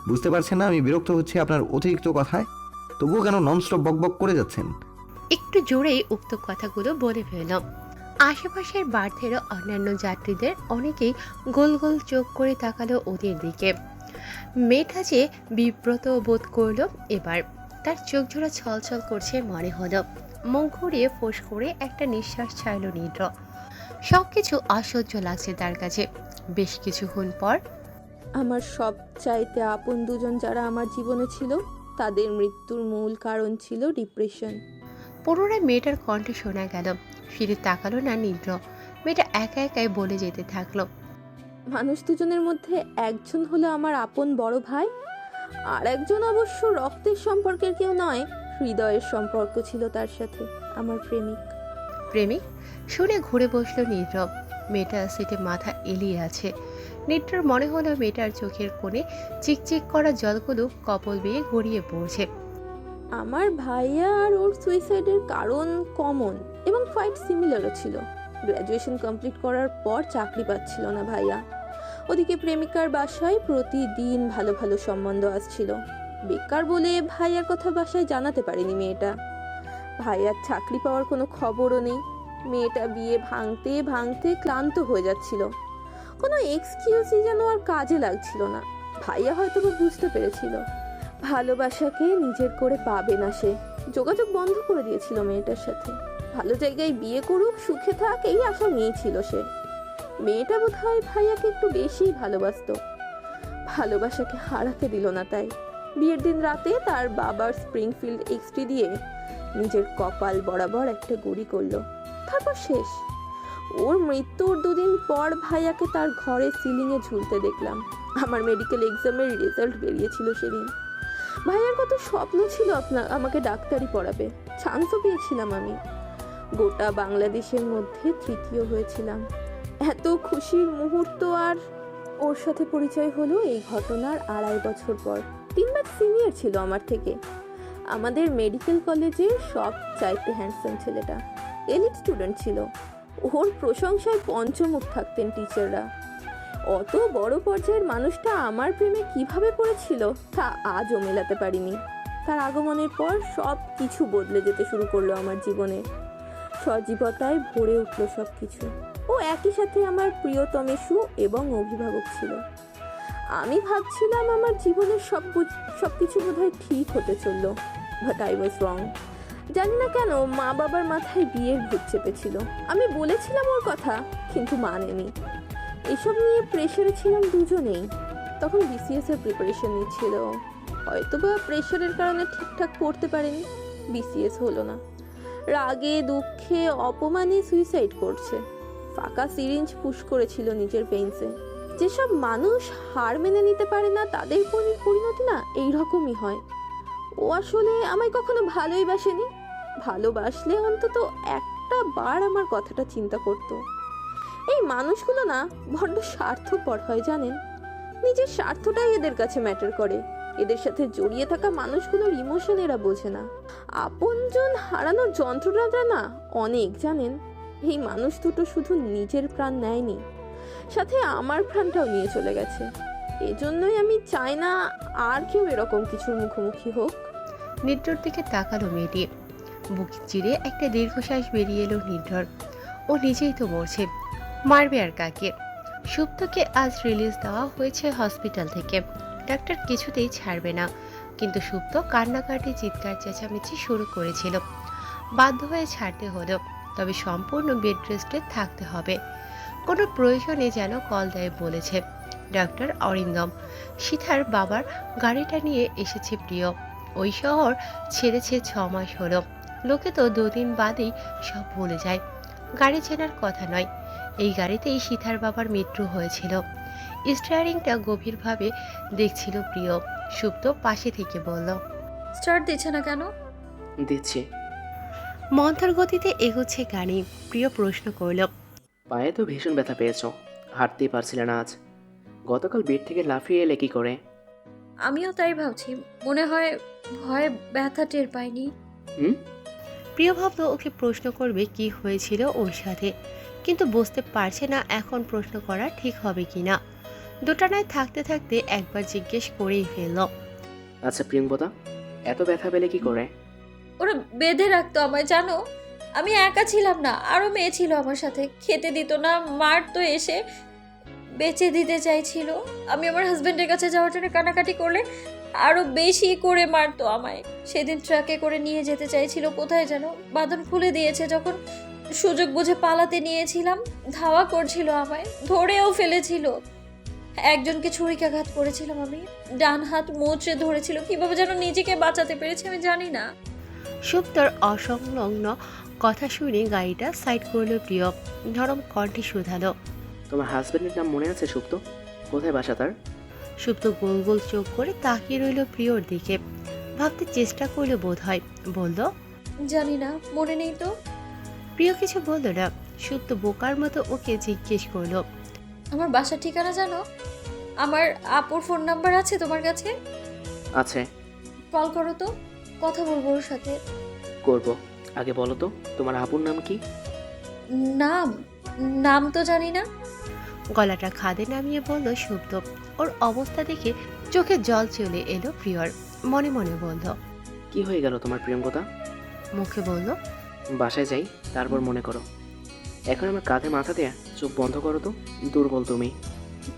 বুঝতে পারছেন না আমি বিরক্ত হচ্ছি আপনার অতিরিক্ত কথায়? তবুও কেন ননস্টপ বকবক করে যাচ্ছেন? একটু জোরেই উক্ত কথাগুলো বলে ফেলল। আশেপাশের বার্থেরও অন্যান্য যাত্রীদের অনেকেই গোল গোল চোখ করে তাকালো ওদের দিকে। মেয়েটা যে বিব্রত বোধ করলো এবার। তার চোখ জোড়া ছলছল করছে মনে হলো। মুখ ঘুরিয়ে ফোঁস করে একটা নিঃশ্বাস ছাড়ল নীর। সব কিছু অসহ্য লাগছে তার কাছে। বেশ কিছুক্ষণ পর, আমার সব চাইতে আপন দুজন যারা আমার জীবনে ছিল, তাদের মৃত্যুর মূল কারণ ছিল ডিপ্রেশন। পুনরায় মেয়েটার কণ্ঠে শোনা গেল। ফিরে তাকালো না নীর। মেয়েটা একা একাই বলে যেতে থাকলো, মানুষ দুজনের মধ্যে একজন হলো আমার আপন বড় ভাই, আর একজন অবশ্য রক্তের সম্পর্কের কেউ নয়, হৃদয়ের সম্পর্ক ছিল তার সাথে, আমার প্রেমিক। প্রেমিক? শুনে ঘুরে বসলো নীর। মেয়েটা সিটে মাথা এলিয়ে আছে। নীরটার মনে হলো মেয়েটার চোখের কোণে চিকচিক করা জলগুলো কপল বেয়ে গড়িয়ে পড়ছে। আমার ভাইয়া আর ওর সুইসাইডের কারণ কমন এবং কোয়াইট সিমিলারও ছিল। গ্র্যাজুয়েশন কমপ্লিট করার পর চাকরি পাচ্ছিল না ভাইয়া। ওদিকে প্রেমিকার বাসায় প্রতিদিন ভালো ভালো সম্বন্ধ আসছিল। বেকার বলে ভাইয়ার কথা বাসায় জানাতে পারেনি মেয়েটা। ভাইয়ার চাকরি পাওয়ার কোনো খবরও নেই। মেয়েটা বিয়ে ভাঙতে ভাঙতে ক্লান্ত হয়ে যাচ্ছিল। কোনো এক্সকিউজই যেন আর কাজে লাগছিল না। ভাইয়া হয়তো বুঝতে পেরেছিল ভালোবাসাকে নিজের করে পাবে না সে। যোগাযোগ বন্ধ করে দিয়েছিল মেয়েটার সাথে। ভালো জায়গায় বিয়ে করুক, সুখে থাক, এই আশা নিয়েছিল সে। মেয়েটা বোধহয় ভাইয়াকে একটু বেশি ভালোবাসতো। ভালোবাসাকে হারাতে দিল না তাই। বিয়ের দিন রাতে তার বাবার স্প্রিংফিল্ড এক্সটি দিয়ে নিজের কপাল বরাবর একটা গুড়ি করলো। তারপর শেষ। ওর মৃত্যুর দুদিন পর ভাইয়াকে তার ঘরে সিলিংয়ে ঝুলতে দেখলাম। আমার মেডিকেল এক্সামের রেজাল্ট বেরিয়েছিল সেদিন। ভাইয়ার কত স্বপ্ন ছিল আমাকে ডাক্তারি পড়াবে। চান্সও পেয়েছিলাম আমি। গোটা বাংলাদেশের মধ্যে তৃতীয় হয়েছিলাম। এত খুশির মুহূর্ত, আর ওর সাথে পরিচয় হলো এই ঘটনার 2.5 বছর পর। 3 মাস সিনিয়র ছিল আমার থেকে। আমাদের মেডিকেল কলেজে সব চাইতে হ্যান্ডসাম ছেলেটা, এলিট স্টুডেন্ট ছিল। ওর প্রশংসায় পঞ্চমুখ থাকতেন টিচাররা। অত বড় পর্যায়ের মানুষটা আমার প্রেমে কিভাবে পড়েছিল তা আজও মেলাতে পারিনি। তার আগমনের পর সব কিছু বদলে যেতে শুরু করলো আমার জীবনে। সজীবতায় ভরে উঠলো সব কিছু। ও একই সাথে আমার প্রিয়তমেশু এবং অভিভাবক ছিল। আমি ভাবছিলাম আমার জীবনের সব কিছু বোধহয় ঠিক হতে চললো, বাট আই ওয়াজ রং। জানি না কেন মা বাবার মাথায় বিয়ের ভূত চেপেছিল। আমি বলেছিলাম ওর কথা, কিন্তু মানেনি। এসব নিয়ে প্রেশারে ছিলাম দুজনেই। তখন বিসিএস এর প্রিপারেশন নিচ্ছিল। হয়তোবা প্রেশারের কারণে ঠিকঠাক পড়তে পারেনি, বিসিএস হলো না। রাগে দুঃখে অপমানে সুইসাইড করছে। ফাঁকা সিরিঞ্জ পুশ করেছিল নিজের পেইন্সে। যেসব মানুষ হার মেনে নিতে পারে না তাদের পরিণতি না এইরকমই হয়। ও আসলে আমায় কখনো ভালোই বাসেনি। ভালোবাসলে অন্তত একটা বার আমার কথাটা চিন্তা করতো। এই মানুষগুলো না বড্ড স্বার্থপর হয় জানেন। নিজের স্বার্থটাই এদের কাছে ম্যাটার করে। এদের সাথে জড়িয়ে থাকা মানুষগুলোর ইমোশন এরা বোঝে না। আপনজন হারানোর যন্ত্রণাটা না অনেক জানেন। এই মানুষ দুটো শুধু নিজের প্রাণ নেয়নি, সাথে আমার প্রাণটাও নিয়ে চলে গেছে। এজন্যই আমি চাই না আর কেউ এরকম কিছুর মুখোমুখি হোক। নিড্রর দিকে তাকালো মেয়েটি। বুক চিরে একটা দীর্ঘশ্বাস বেরিয়ে এলো নিড্রর। ও নিজেই তো মরছে, মারবে আর কাকে? সুপ্তকে আজ রিলিজ দেওয়া হয়েছে হসপিটাল থেকে। ডাক্তার কিছুতেই ছাড়বে না, কিন্তু সুপ্ত কান্নাকাটি চিৎকার চেঁচামেচি শুরু করেছিল। বাধ্য হয়ে ছাড়তে হলো, তবে সম্পূর্ণ বেড রেস্টে থাকতে হবে। কোনো প্রয়োজনে যেন কল দেয় বলেছে ডাক্তার অরিন্দম। সীতার বাবার গাড়িটা নিয়ে এসেছে প্রিয়। ওই শহর ছেড়েছে 6 মাস হলো। লোকে তো 2 দিন বাদেই সব ভুলে যায়। গাড়ি চেনার কথা নয়, এই গাড়িতেই সীতার বাবার মৃত্যু হয়েছিল। স্টিয়ারিংটা গভীরভাবে দেখছিল প্রিয়। সুপ্ত পাশে থেকে বলল, স্টার্ট দিচ্ছে না কেন? দিচ্ছি। মন্থর গতিতে এগোচ্ছে গাড়ি। প্রিয় প্রশ্ন করল, পায়ে তো ভীষণ ব্যথা পেয়েছো, হাঁটতেই পারছিলে না আজ। গতকাল বেড থেকে লাফিয়ে এলে কি করে? আমিও তাই ভাবছি, মনে হয় ভয়ে ব্যথা টের পাইনি। প্রিয় ভাবল ওকে প্রশ্ন করবে কি হয়েছিল ওর সাথে, কিন্তু বুঝতে পারছে না এখন প্রশ্ন করা ঠিক হবে কিনা। দোটানায় থাকতে থাকতে একবার জিজ্ঞেস করেই ফেলল, আচ্ছা প্রিয়ঙ্কদা, এত ব্যথা পেলে কি করে? ওরা বেঁধে রাখতো আমায়, জানো। আমি একা ছিলাম না, আরো মেয়ে ছিল আমার সাথে। খেতে দিত না, মারতো, এসে বেঁচে দিতে চাইছিল। আমি আমার হাজবেন্ডের কাছে যাওয়ার জন্য কানাকাটি করলে আরো বেশি করে মারতো আমায়। সেদিন ট্রাকে করে নিয়ে যেতে চাইছিল কোথায় যেন, বাঁধন খুলে দিয়েছে। যখন সুযোগ বুঝে পালাতে নিয়েছিলাম, ধাওয়া করছিল আমায়, ধরেও ফেলেছিল। একজনকে ছুরিকাঘাত করেছিলাম আমি, ডান হাত মোচড়ে ধরেছিল। কিভাবে যেন নিজেকে বাঁচাতে পেরেছি আমি জানি না। সুপ্তর অসংলগ্ন কথা শুনে গাড়িটা সাইড করলো প্রিয়। নরম কণ্ঠে শুধালো, তোমার হাজবেন্ডের নাম মনে আছে সুপ্ত? কোথায় বাসা তার? সুপ্ত গোল গোল চোখ করে তাকিয়ে রইল প্রিয়র দিকে। ভাবতে চেষ্টা করলো বোধ হয়। বলল, জানি না, মনে নেই তো। প্রিয় কিছু বলল না। সুপ্ত বোকার মতো ওকে জিজ্ঞেস করলো, আমার বাসার ঠিকানা জানো? আমার আপুর ফোন নাম্বার আছে তোমার কাছে? আছে। কল করো তো, কথা বলবো ওর সাথে। করব। আগে বলো তো তোমার আপুর নাম কি? নাম নাম তো জানি না। গলাটা খাদে নামিয়ে বলল সুপ্ত। ওর অবস্থা দেখে চোখে জল চলে এলো প্রিয়র। মনে মনে বলল, কি হয়ে গেল তোমার প্রিয়ঙ্কদা? মুখে বলল, বাসায় যাই, তারপর মনে করো। এখন আমার কাঁধে মাথা দেয়া, চোখ বন্ধ করো তো, দুর্বল তুমি।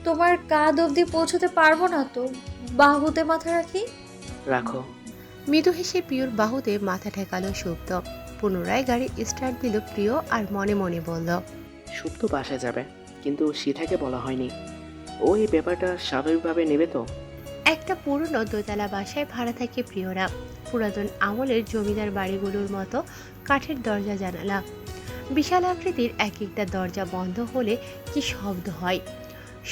তোমার কাঁধ অবধি পৌঁছতে পারবো না তো, বাহুতে মাথা রাখি। রাখো। মৃদু হেসে প্রিয়র বাহুতে মাথা ঠেকালো সুপ্ত। পুনরায় গাড়ি স্টার্ট দিল প্রিয় আর মনে মনে বলল, সুপ্ত বাসায় যাবে, কিন্তু সীতাকে বলা হয়নি। ও এই ব্যাপারটা স্বাভাবিকভাবে নেবে তো? একটা পুরনো দোতলা বাসায় ভাড়া থাকে প্রিয়রা। পুরাতন আমলের জমিদার বাড়িগুলোর মতো কাঠের দরজা জানালা। বিশাল আকৃতির এক একটা দরজা বন্ধ হলে কি শব্দ হয়।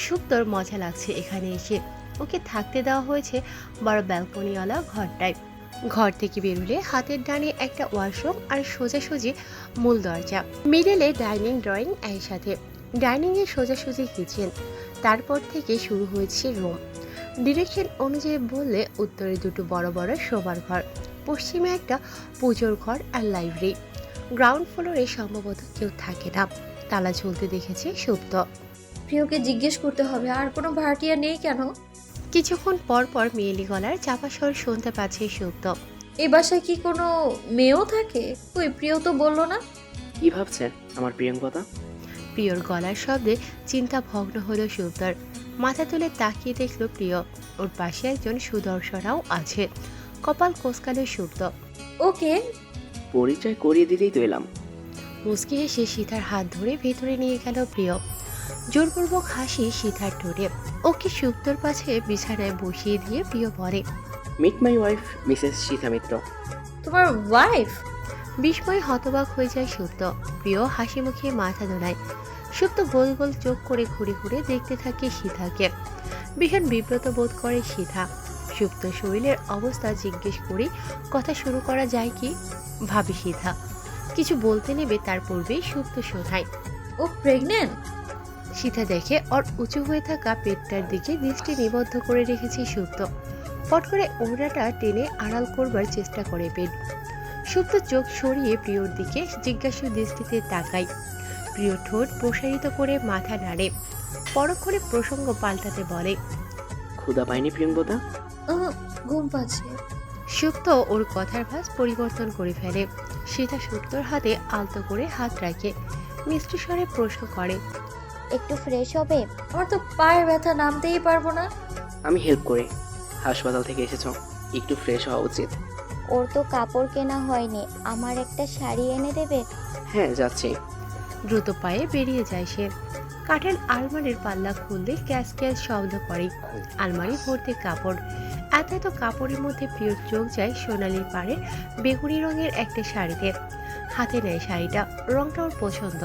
সুপ্তর মজা লাগছে এখানে এসে। ওকে থাকতে দেওয়া হয়েছে বড় ব্যালকনিওয়ালা ঘরটায়। ঘর থেকে বেরোলে হাতের ডানে একটা ওয়াশরুম আর সোজাসুজি মূল দরজা। মিডলে ডাইনিং ড্রয়িং একসাথে। ডাইনিংয়ে সোজাসুজি কিচেন, তারপর থেকে শুরু হয়েছে রুম। ডিরেকশন অনুযায়ী বললে উত্তরে দুটো বড় বড় শোবার ঘর, পশ্চিমে একটা পুজোর ঘর আর লাইব্রেরি। গ্রাউন্ড ফ্লোরে সম্ভবত কেউ থাকে না, তালা ঝুলতে দেখেছে সুপ্ত। প্রিয়কে জিজ্ঞেস করতে হবে আর কোনো ভাড়াটিয়া নেই কেন। কিছুক্ষণ পর পর মেয়েলি গলার চাপা স্বর শুনতে পাচ্ছে সুপ্ত। এই বাসায় কি কোনো মেয়েও থাকে? ওই প্রিয় তো বললো না। কি ভাবছেন আমার প্রিয়ঙ্কদা? প্রিয়র গলার শব্দে চিন্তা ভগ্ন হলো সুপ্তর। মাথা তুলে তাকিয়ে দেখলো প্রিয়। ওর পাশে একজন সুদর্শনাও আছে। কপাল কোসকালো সুপ্ত। ওকে, পরিচয় করিয়ে দিতেই তো এলাম। মুচকি হেসে সীতার হাত ধরে ভেতরে নিয়ে গেল প্রিয়। জোরপূর্বক হাসি সীতার ঠোঁটে। ওকে সুপ্তর পাশে বিছানায় বসিয়ে দিয়ে প্রিয় বলে, meet my wife Mrs Sita Mitra. তোমার ওয়াইফ? বিস্ময় হতবাক হয়ে যায় সুপ্ত। প্রিয় হাসি মুখে মাথা দোলায়। সুপ্ত গোল গোল চোখ করে ঘুরে ঘুরে দেখতে থাকে সীতাকে। ভীষণ বিব্রত বোধ করে সীতা। সুপ্ত শরীরের অবস্থা জিজ্ঞেস করে কথা শুরু করা যায় কি ভাবি সীতা। কিছু বলতে নেবে তার পূর্বেই সুপ্ত শোধায়, ও প্রেগন্যান্ট? সীতা দেখে ওর উঁচু হয়ে থাকা পেটটার দিকে দৃষ্টি নিবদ্ধ করে রেখেছে সুপ্ত। ফট করে ওড়নাটা টেনে আড়াল করবার চেষ্টা করে পেট। সুপ্ত চোখ সরিয়ে প্রিয়র দিকে জিজ্ঞাসু দৃষ্টিতে তাকায়। প্রিয় ঠোঁট প্রসারিত করে মাথা নাড়ে, পরক্ষণে প্রসঙ্গ পাল্টাতে বলে, ক্ষুধা পায়নি প্রিয়ঙ্গদা? ঘুম পাচ্ছে। সুপ্ত ওর কথার ভাঁজ পরিবর্তন করে ফেলে। সীতা সুপ্তর হাতে আলতো করে হাত রাখে, মিষ্টি স্বরে প্রশ্ন করে, একটু ফ্রেশ হবে? আমার তো পায়ের ব্যথা, নামতেই পারবো না। আমি হেল্প করে। হাসপাতাল থেকে এসেছ, একটু ফ্রেশ হওয়া উচিত। ওর তো কাপড় কেনা হয়নি, আমার একটা শাড়ি এনে দেবে? হ্যাঁ, যাচ্ছি। দ্রুত পায়ে বেরিয়ে যায় সে। কাঠের আলমারির পাল্লা খুললে ক্যাস ক্যাস শব্দ করে। আলমারি ভর্তি কাপড়। এত কাপড়ের মধ্যে প্রিয় চোখ যায় সোনালির পাড়ে বেগুনি রঙের একটা শাড়িতে। হাতে নেয় শাড়িটা, রংটা ওর পছন্দ।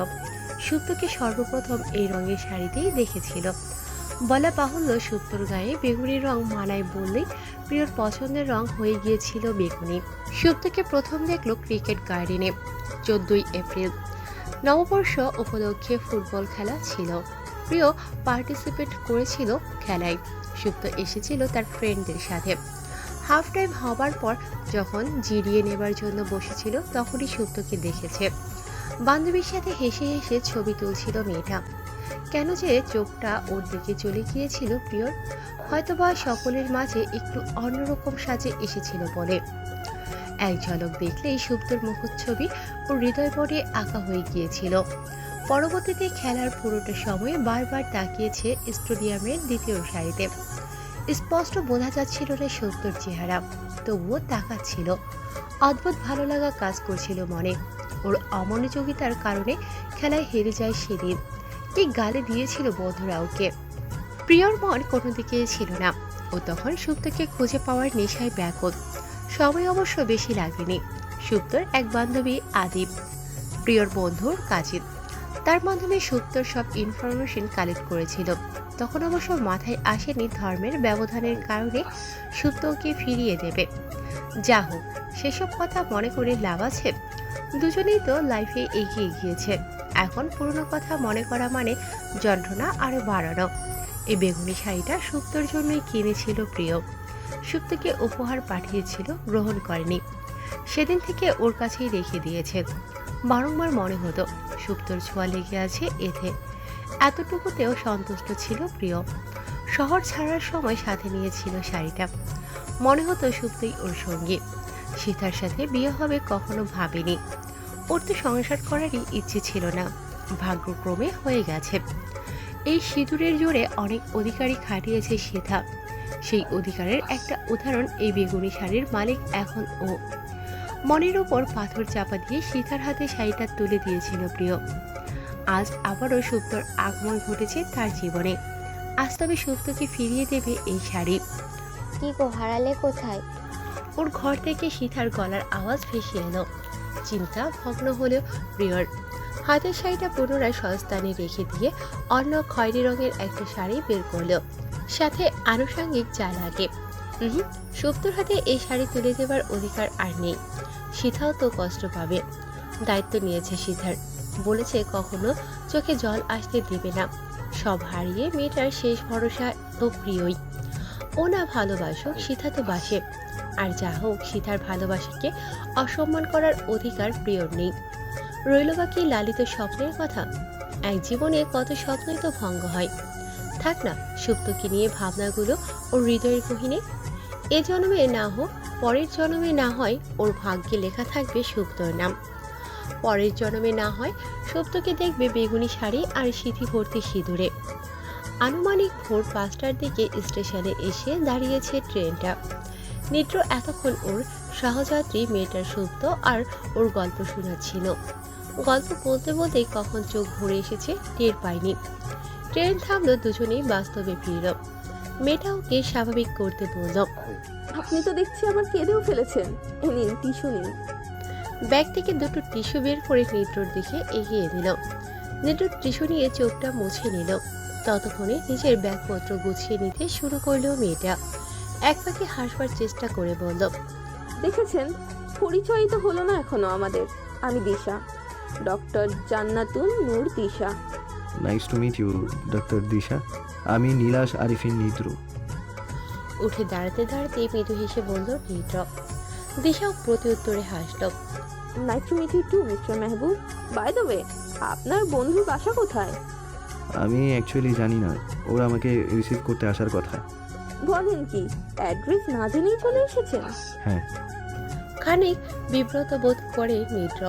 সুপ্তকে সর্বপ্রথম এই রঙের শাড়িতেই দেখেছিল। বলা বাহুল্য সুপ্তর গায়ে বেগুনি রং মানায় বললেই প্রিয়র পছন্দের রং হয়ে গিয়েছিল বেগুনি। সুপ্তকে প্রথম দেখলো ক্রিকেট গার্ডেনে 14ই এপ্রিল। নববর্ষ উপলক্ষে ফুটবল খেলা ছিল। প্রিয় পার্টিসিপেট করেছিল খেলায়। সুপ্ত এসেছিল তার ফ্রেন্ডদের সাথে। হাফ টাইম হবার পর যখন জিরিয়ে নেবার জন্য বসেছিল তখনই সুপ্তকে দেখেছে। বান্ধবীর সাথে হেসে হেসে ছবি তুলছিল মেয়েটা। কেন যে চোখটা ওর দিকে চলে গিয়েছিল প্রিয়র, হয়তোবা সকলের মাঝে একটু অন্যরকম সাজে এসেছিল বলে। এক ঝলক দেখলেই সুপ্তর মুখচ্ছবি ও হৃদয় পটে আঁকা হয়ে গিয়েছিল। পরবর্তীতে খেলার পুরোটা সময় বারবার তাকিয়েছে স্টেডিয়ামের দ্বিতীয় সারিতে। স্পষ্ট বোঝা যাচ্ছিল না সুপ্তর চেহারা, তবুও তাকাচ্ছিল। অদ্ভুত ভালো লাগা কাজ করছিল মনে। ওর অমনোযোগিতার কারণে খেলায় হেরে যায় সেদিন। কি গালে দিয়েছিল বন্ধুরা ওকে। প্রিয়র মন কোনো দিকে ছিল না। ও তখন সুপ্তকে খুঁজে পাওয়ার নেশায় ব্যাকুল। সময় অবশ্য বেশি লাগেনি। সুপ্তর এক বান্ধবী আদিব, প্রিয়র বন্ধুর কাজিন, তার মাধ্যমে সুপ্তর সব ইনফরমেশন কালেক্ট করেছিল। তখন অবশ্য মাথায় আসেনি ধর্মের ব্যবধানের কারণে সুপ্তকে ফিরিয়ে দেবে। যা হোক, সেসব কথা মনে করে লাভ আছে? দুজনেই তো লাইফে এগিয়ে গিয়েছে। এখন পুরনো কথা মনে করা মানে যন্ত্রণা আরো বাড়ানো। এই বেগুনি শাড়িটা সুপ্তর জন্যই কিনেছিল প্রিয়। সুপ্তকে উপহার পাঠিয়েছিল, গ্রহণ করেনি। সেদিন থেকে ওর কাছেই রেখে দিয়েছে। বারংবার মনে হতো সুপ্তর ছোঁয়া লেগে আছে এতে। এতটুকুতেও সন্তুষ্ট ছিল প্রিয়। শহর ছাড়ার সময় সাথে নিয়েছিল শাড়িটা। মনে হতো সুপ্তই ওর সঙ্গী। সীতার সাথে বিয়ে হবে কখনো ভাবেনি। ওর তো সংসার করারই ইচ্ছে ছিল না, ভাগ্যক্রমে হয়ে গেছে। এই সিঁদুরের জোরে অনেক অধিকারী খাটিয়েছে সীতা। সেই অধিকারের একটা উদাহরণ এই বেগুনি শাড়ির মালিক এখন ও। মনের ওপর পাথর চাপা দিয়ে সীতার হাতে শাড়িটা তুলে দিয়েছিল প্রিয়। আজ আবারও সুপ্তর আগমন ঘটেছে তার জীবনে। আজ তবে সুপ্তকে ফিরিয়ে দেবে এই শাড়ি। কি গো, হারালে কোথায়? ওর ঘর থেকে সীতার গলার আওয়াজ ভেসে এলো। চিন্তা ভগ্ন হলেও প্রিয়র। হাতের শাড়িটা পুনরায় সস্তানে রেখে দিয়ে অন্য খয়েরি রঙের একটা শাড়ি বের করলো, সাথে আনুষঙ্গিক যা লাগে। সুপ্তর হাতে এই শাড়ি তুলে দেবার অধিকার আর নেই। সীতাও তো কষ্ট পাবে। দায়িত্ব নিয়েছে সীতার। বলেছে কখনো চোখে জল আসতে দেবে না। সব হারিয়ে মেয়েটার শেষ ভরসা তো প্রিয়ই। ও না ভালোবাসুক, সীতা তো বাসে। আর যা হোক, সীতার ভালোবাসাকে অসম্মান করার অধিকার প্রিয়র নেই। রইল বাকি লালিত স্বপ্নের কথা। এক জীবনে কত স্বপ্নই তো ভঙ্গ হয়। থাক না সুপ্তকে নিয়ে ভাবনাগুলো ওর হৃদয়ের গহীনে। এ জন্মে না হোক, পরের জন্মে না হয় ওর ভাগ্যে লেখা থাকবে সুপ্তর নাম। পরের জন্মে না হয় সুপ্তকে দেখবে বেগুনি শাড়ি আর সিঁথি ভর্তি সিঁদুরে। আনুমানিক ভোর 5টার দিকে স্টেশনে এসে দাঁড়িয়েছে ট্রেনটা। নিদ্র এতক্ষণ ওর সহযাত্রী মেয়েটার সুপ্ত আর ওর গল্প শোনাচ্ছিল। গল্প বলতে বলতেই কখন চোখ ভরে এসেছে টের পায়নি। ট্রেন থামলো, দুজনেই বাস্তবে ফিরল। মেয়েটা ওকে স্বাভাবিক করতে বলল, আপনি তো দেখছি আবার কেঁদেও ফেলেছেন। এ নিন, টিস্যু নিন। ব্যাগ থেকে দুটো টিস্যু বের করে নিদ্রর দিকে এগিয়ে দিল। নিদ্র টিস্যু নিয়ে চোখটা মুছে নিল। ততক্ষণে নিজের ব্যাগপত্র গুছিয়ে নিতে শুরু করলো মেয়েটা। এক ফাঁকে হাসবার চেষ্টা করে বলল, দেখেছেন, পরিচয় তো হলো না এখনো আমাদের। আমি Disha, doctor Jannatun Noor Disha. Nice to meet you doctor Disha. আমি নীলাশ আরিফিন নিদ্র। উঠে দাঁড়াতে দাঁড়াতে মৃদু হেসে বলল নিদ্র। দিশাও প্রতি উত্তরে হাসল। Nice to meet you too mister Mehboob. By the way, আপনার বন্ধুর বাসা কোথায়? আমি অ্যাকচুয়ালি জানি না, ওরা আমাকে রিসিভ করতে আসার কথা। বলেন কি, অ্যাড্রেস না জেনেই চলে এসেছেন? হ্যাঁ। খানিক বিব্রত বোধ করে নিদ্র।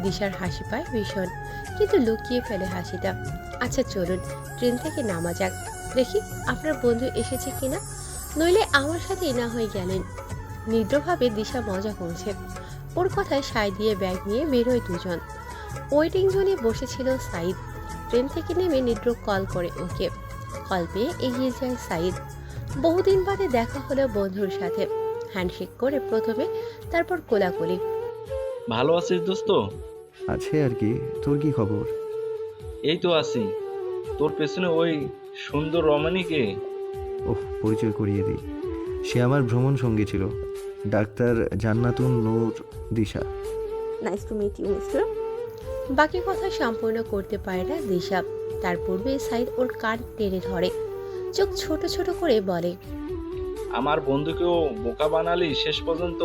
দিশার হাসি পায় ভীষণ, কিন্তু লুকিয়ে ফেলে হাসিটা। আচ্ছা চলুন, ট্রেন থেকে নামা যাক, দেখি আপনার বন্ধু এসেছে কিনা, নইলে আমার সাথেই না হয়ে গেলেন। নিদ্রভাবে দিশা মজা করছে। ওর কথায় সায় দিয়ে ব্যাগ নিয়ে বেরোয় দুজন। ওয়েটিং জোনে বসেছিল সাইদ। ট্রেন থেকে নেমে নিদ্র কল করে ওকে। কল পেয়ে এগিয়ে যায় সাইদ। বহুদিন বাদে দেখা হলো বন্ধুর সাথে। হ্যান্ডশেক করে প্রথমে, তারপর কোলাকুলি। ভালো আছিস দোস্ত? আছে আর কি, তোর কি খবর? এই তো আছি। তোর পেছনে ওই সুন্দর রমণীকে? ওহ, পরিচয় করিয়ে দিই। সে আমার ভ্রমণ সঙ্গী ছিল, ডাক্তার Jannatun Noor Disha. Nice to meet you mister. বাকি কথা সম্পূর্ণ করতে পারে না দিশা। তার পূর্বে সাইদ ওর কান টেনে ধরে, চোখ ছোট ছোট করে বলে, আমার বন্ধুকেও বোকা বানালি শেষ পর্যন্ত।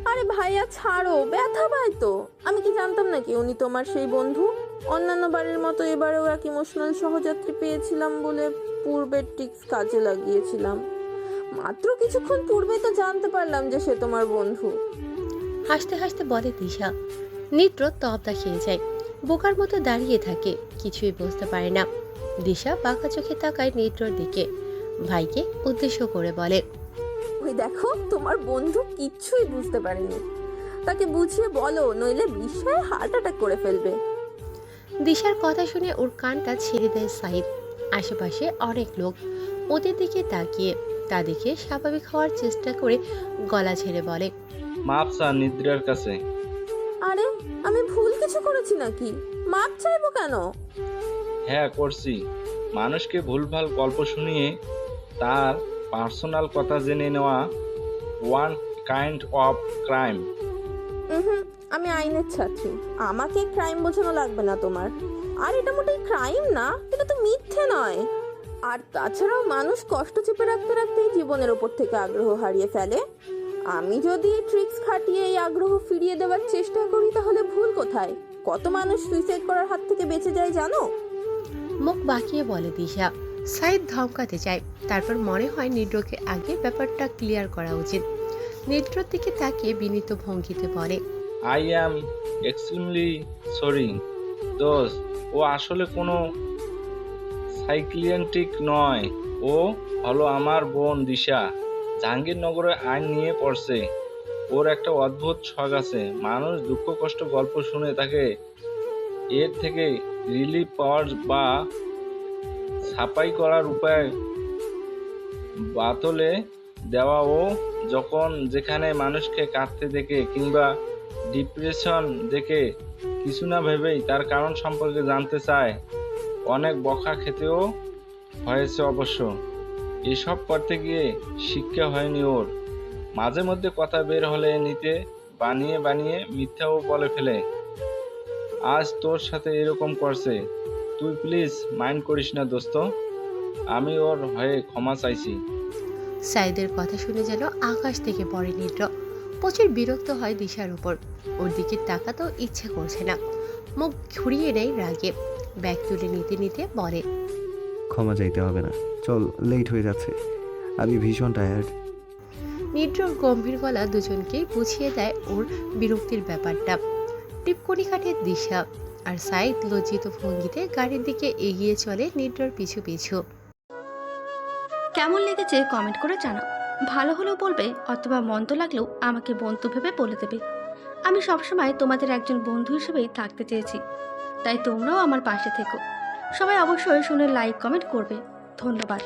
আরে ভাইয়া ছাড়ো, ব্যথা পায় তো। আমি কি জানতাম নাকি উনি তোমার সেই বন্ধু? অন্যান্য বারের মতো এবারেও এক ইমোশনাল সহযাত্রী পেয়েছিলাম বলে পূর্বের টিক্স কাজে লাগিয়েছিলাম। মাত্র কিছুক্ষণ পূর্বে তো জানতে পারলাম যে সে তোমার বন্ধু। হাসতে হাসতে বলে দিশা। নিদ্র তবদা খেয়ে যায়, বোকার মতো দাঁড়িয়ে থাকে, কিছুই বুঝতে পারে না। দিশা বাঁকা চোখে তাকায় নিদ্রর দিকে, ভাইকে উদ্দেশ্য করে বলে, ওই দেখো, তোমার বন্ধু কিচ্ছুই বুঝতে পারেনি। তাকে বুঝিয়ে বলো, নইলে বিস্ময়ে হার্ট অ্যাটাক করে ফেলবে। দিশার কথা শুনে ওর কানটা ছেড়ে দেয় সাইদ। আশেপাশে অনেক লোক, ওদের দিকে তাকিয়ে তা দেখে স্বাভাবিক হওয়ার চেষ্টা করে গলা ছেড়ে বলে, মাপ চা নিদ্রার কাছে। আরে আমি ভুল কিছু করেছি নাকি? মাপ চাইবো কেন? হ্যাঁ করছি। মানুষকে ভুলভাল গল্প শুনিয়ে তার পার্সোনাল কথা জেনে নেওয়া ওয়ান কাইন্ড অফ ক্রাইম। আমি আইনের ছাত্রী, আমাকে ক্রাইম বোঝানো লাগবে না তোমার। আর এটা মোটেই ক্রাইম না, এটা তো মিথ্যে নয়। আর তাছাড়াও মানুষ কষ্ট চেপে রাখতে রাখতেই জীবনের ওপর থেকে আগ্রহ হারিয়ে ফেলে। আমি যদি ট্রিক্স খাটিয়ে এই আগ্রহ ফিরিয়ে দেওয়ার চেষ্টা করি তাহলে ভুল কোথায়? কত মানুষ সুইসাইড করার হাত থেকে বেঁচে যায় জানো? মুখ বাঁকিয়ে বলে দিশা। সাইদ ধমকাতে চায়, তারপর মনে হয় নিদ্রকে আগে ব্যাপারটা ক্লিয়ার করা উচিত। নিদ্রর দিকে তাকিয়ে বিনীত ভঙ্গিতে বলে, আই অ্যাম এক্সট্রিমলি সরি দোস্ত। ও আসলে কোনো সাইক্লিয়ান্টিক নয়, ও হলো আমার বোন দিশা। জাহাঙ্গীরনগরে আইন নিয়ে পড়ছে। ওর একটা অদ্ভুত শখ আছে, মানুষ দুঃখ কষ্ট গল্প শুনে তাকে এর থেকে রিলিফ পাওয়ার বা ছাপাই করার উপায় বাতলে দেওয়া। ও যখন যেখানে মানুষকে কাঁদতে দেখে কিংবা ডিপ্রেশন দেখে কিছু না ভেবেই তার কারণ সম্পর্কে জানতে চায়। অনেক বকা খেতেও হয়েছে অবশ্য। এসব করতে গিয়ে শিক্ষা হয়নি ওর। মাঝে মধ্যে কথা বের হলে নিতে বানিয়ে বানিয়ে মিথ্যাও বলে ফেলে। আজ তোর সাথে এরকম করছে, তুই প্লিজ মাইন্ড করিস না দোস্ত। আমি ওর হয়ে ক্ষমা চাইছি। সাইদের কথা শুনে যেন আকাশ থেকে পড়ে নিদ্র। প্রচুর বিরক্ত হয় দিশার উপর। ওর দিকে তাকাতেও ইচ্ছে করছে না, মুখ ঘুরিয়ে নেয় রাগে। ব্যাগ তুলে নিতে নিতে বলে, ক্ষমা চাইতে হবে না, চল, লেট হয়ে যাচ্ছে, আমি ভীষণ টায়ার্ড। নিদ্রর গম্ভীর গলা দুজনকেই বুঝিয়ে দেয় ওর বিরক্তির ব্যাপারটা। টিপকনি কাটে দিশা, আর সাইদ লজ্জিত ভঙ্গিতে গাড়ির দিকে এগিয়ে চলে নিদ্রর পিছু পিছু। কেমন লেগেছে কমেন্ট করে জানাও। ভালো হলেও বলবে, অথবা মন্দ লাগলেও আমাকে বন্ধু ভেবে বলে দেবে। আমি সবসময় তোমাদের একজন বন্ধু হিসেবেই থাকতে চেয়েছি, তাই তোমরাও আমার পাশে থেকো। সবাই অবশ্যই শুনে লাইক কমেন্ট করবে। ধন্যবাদ।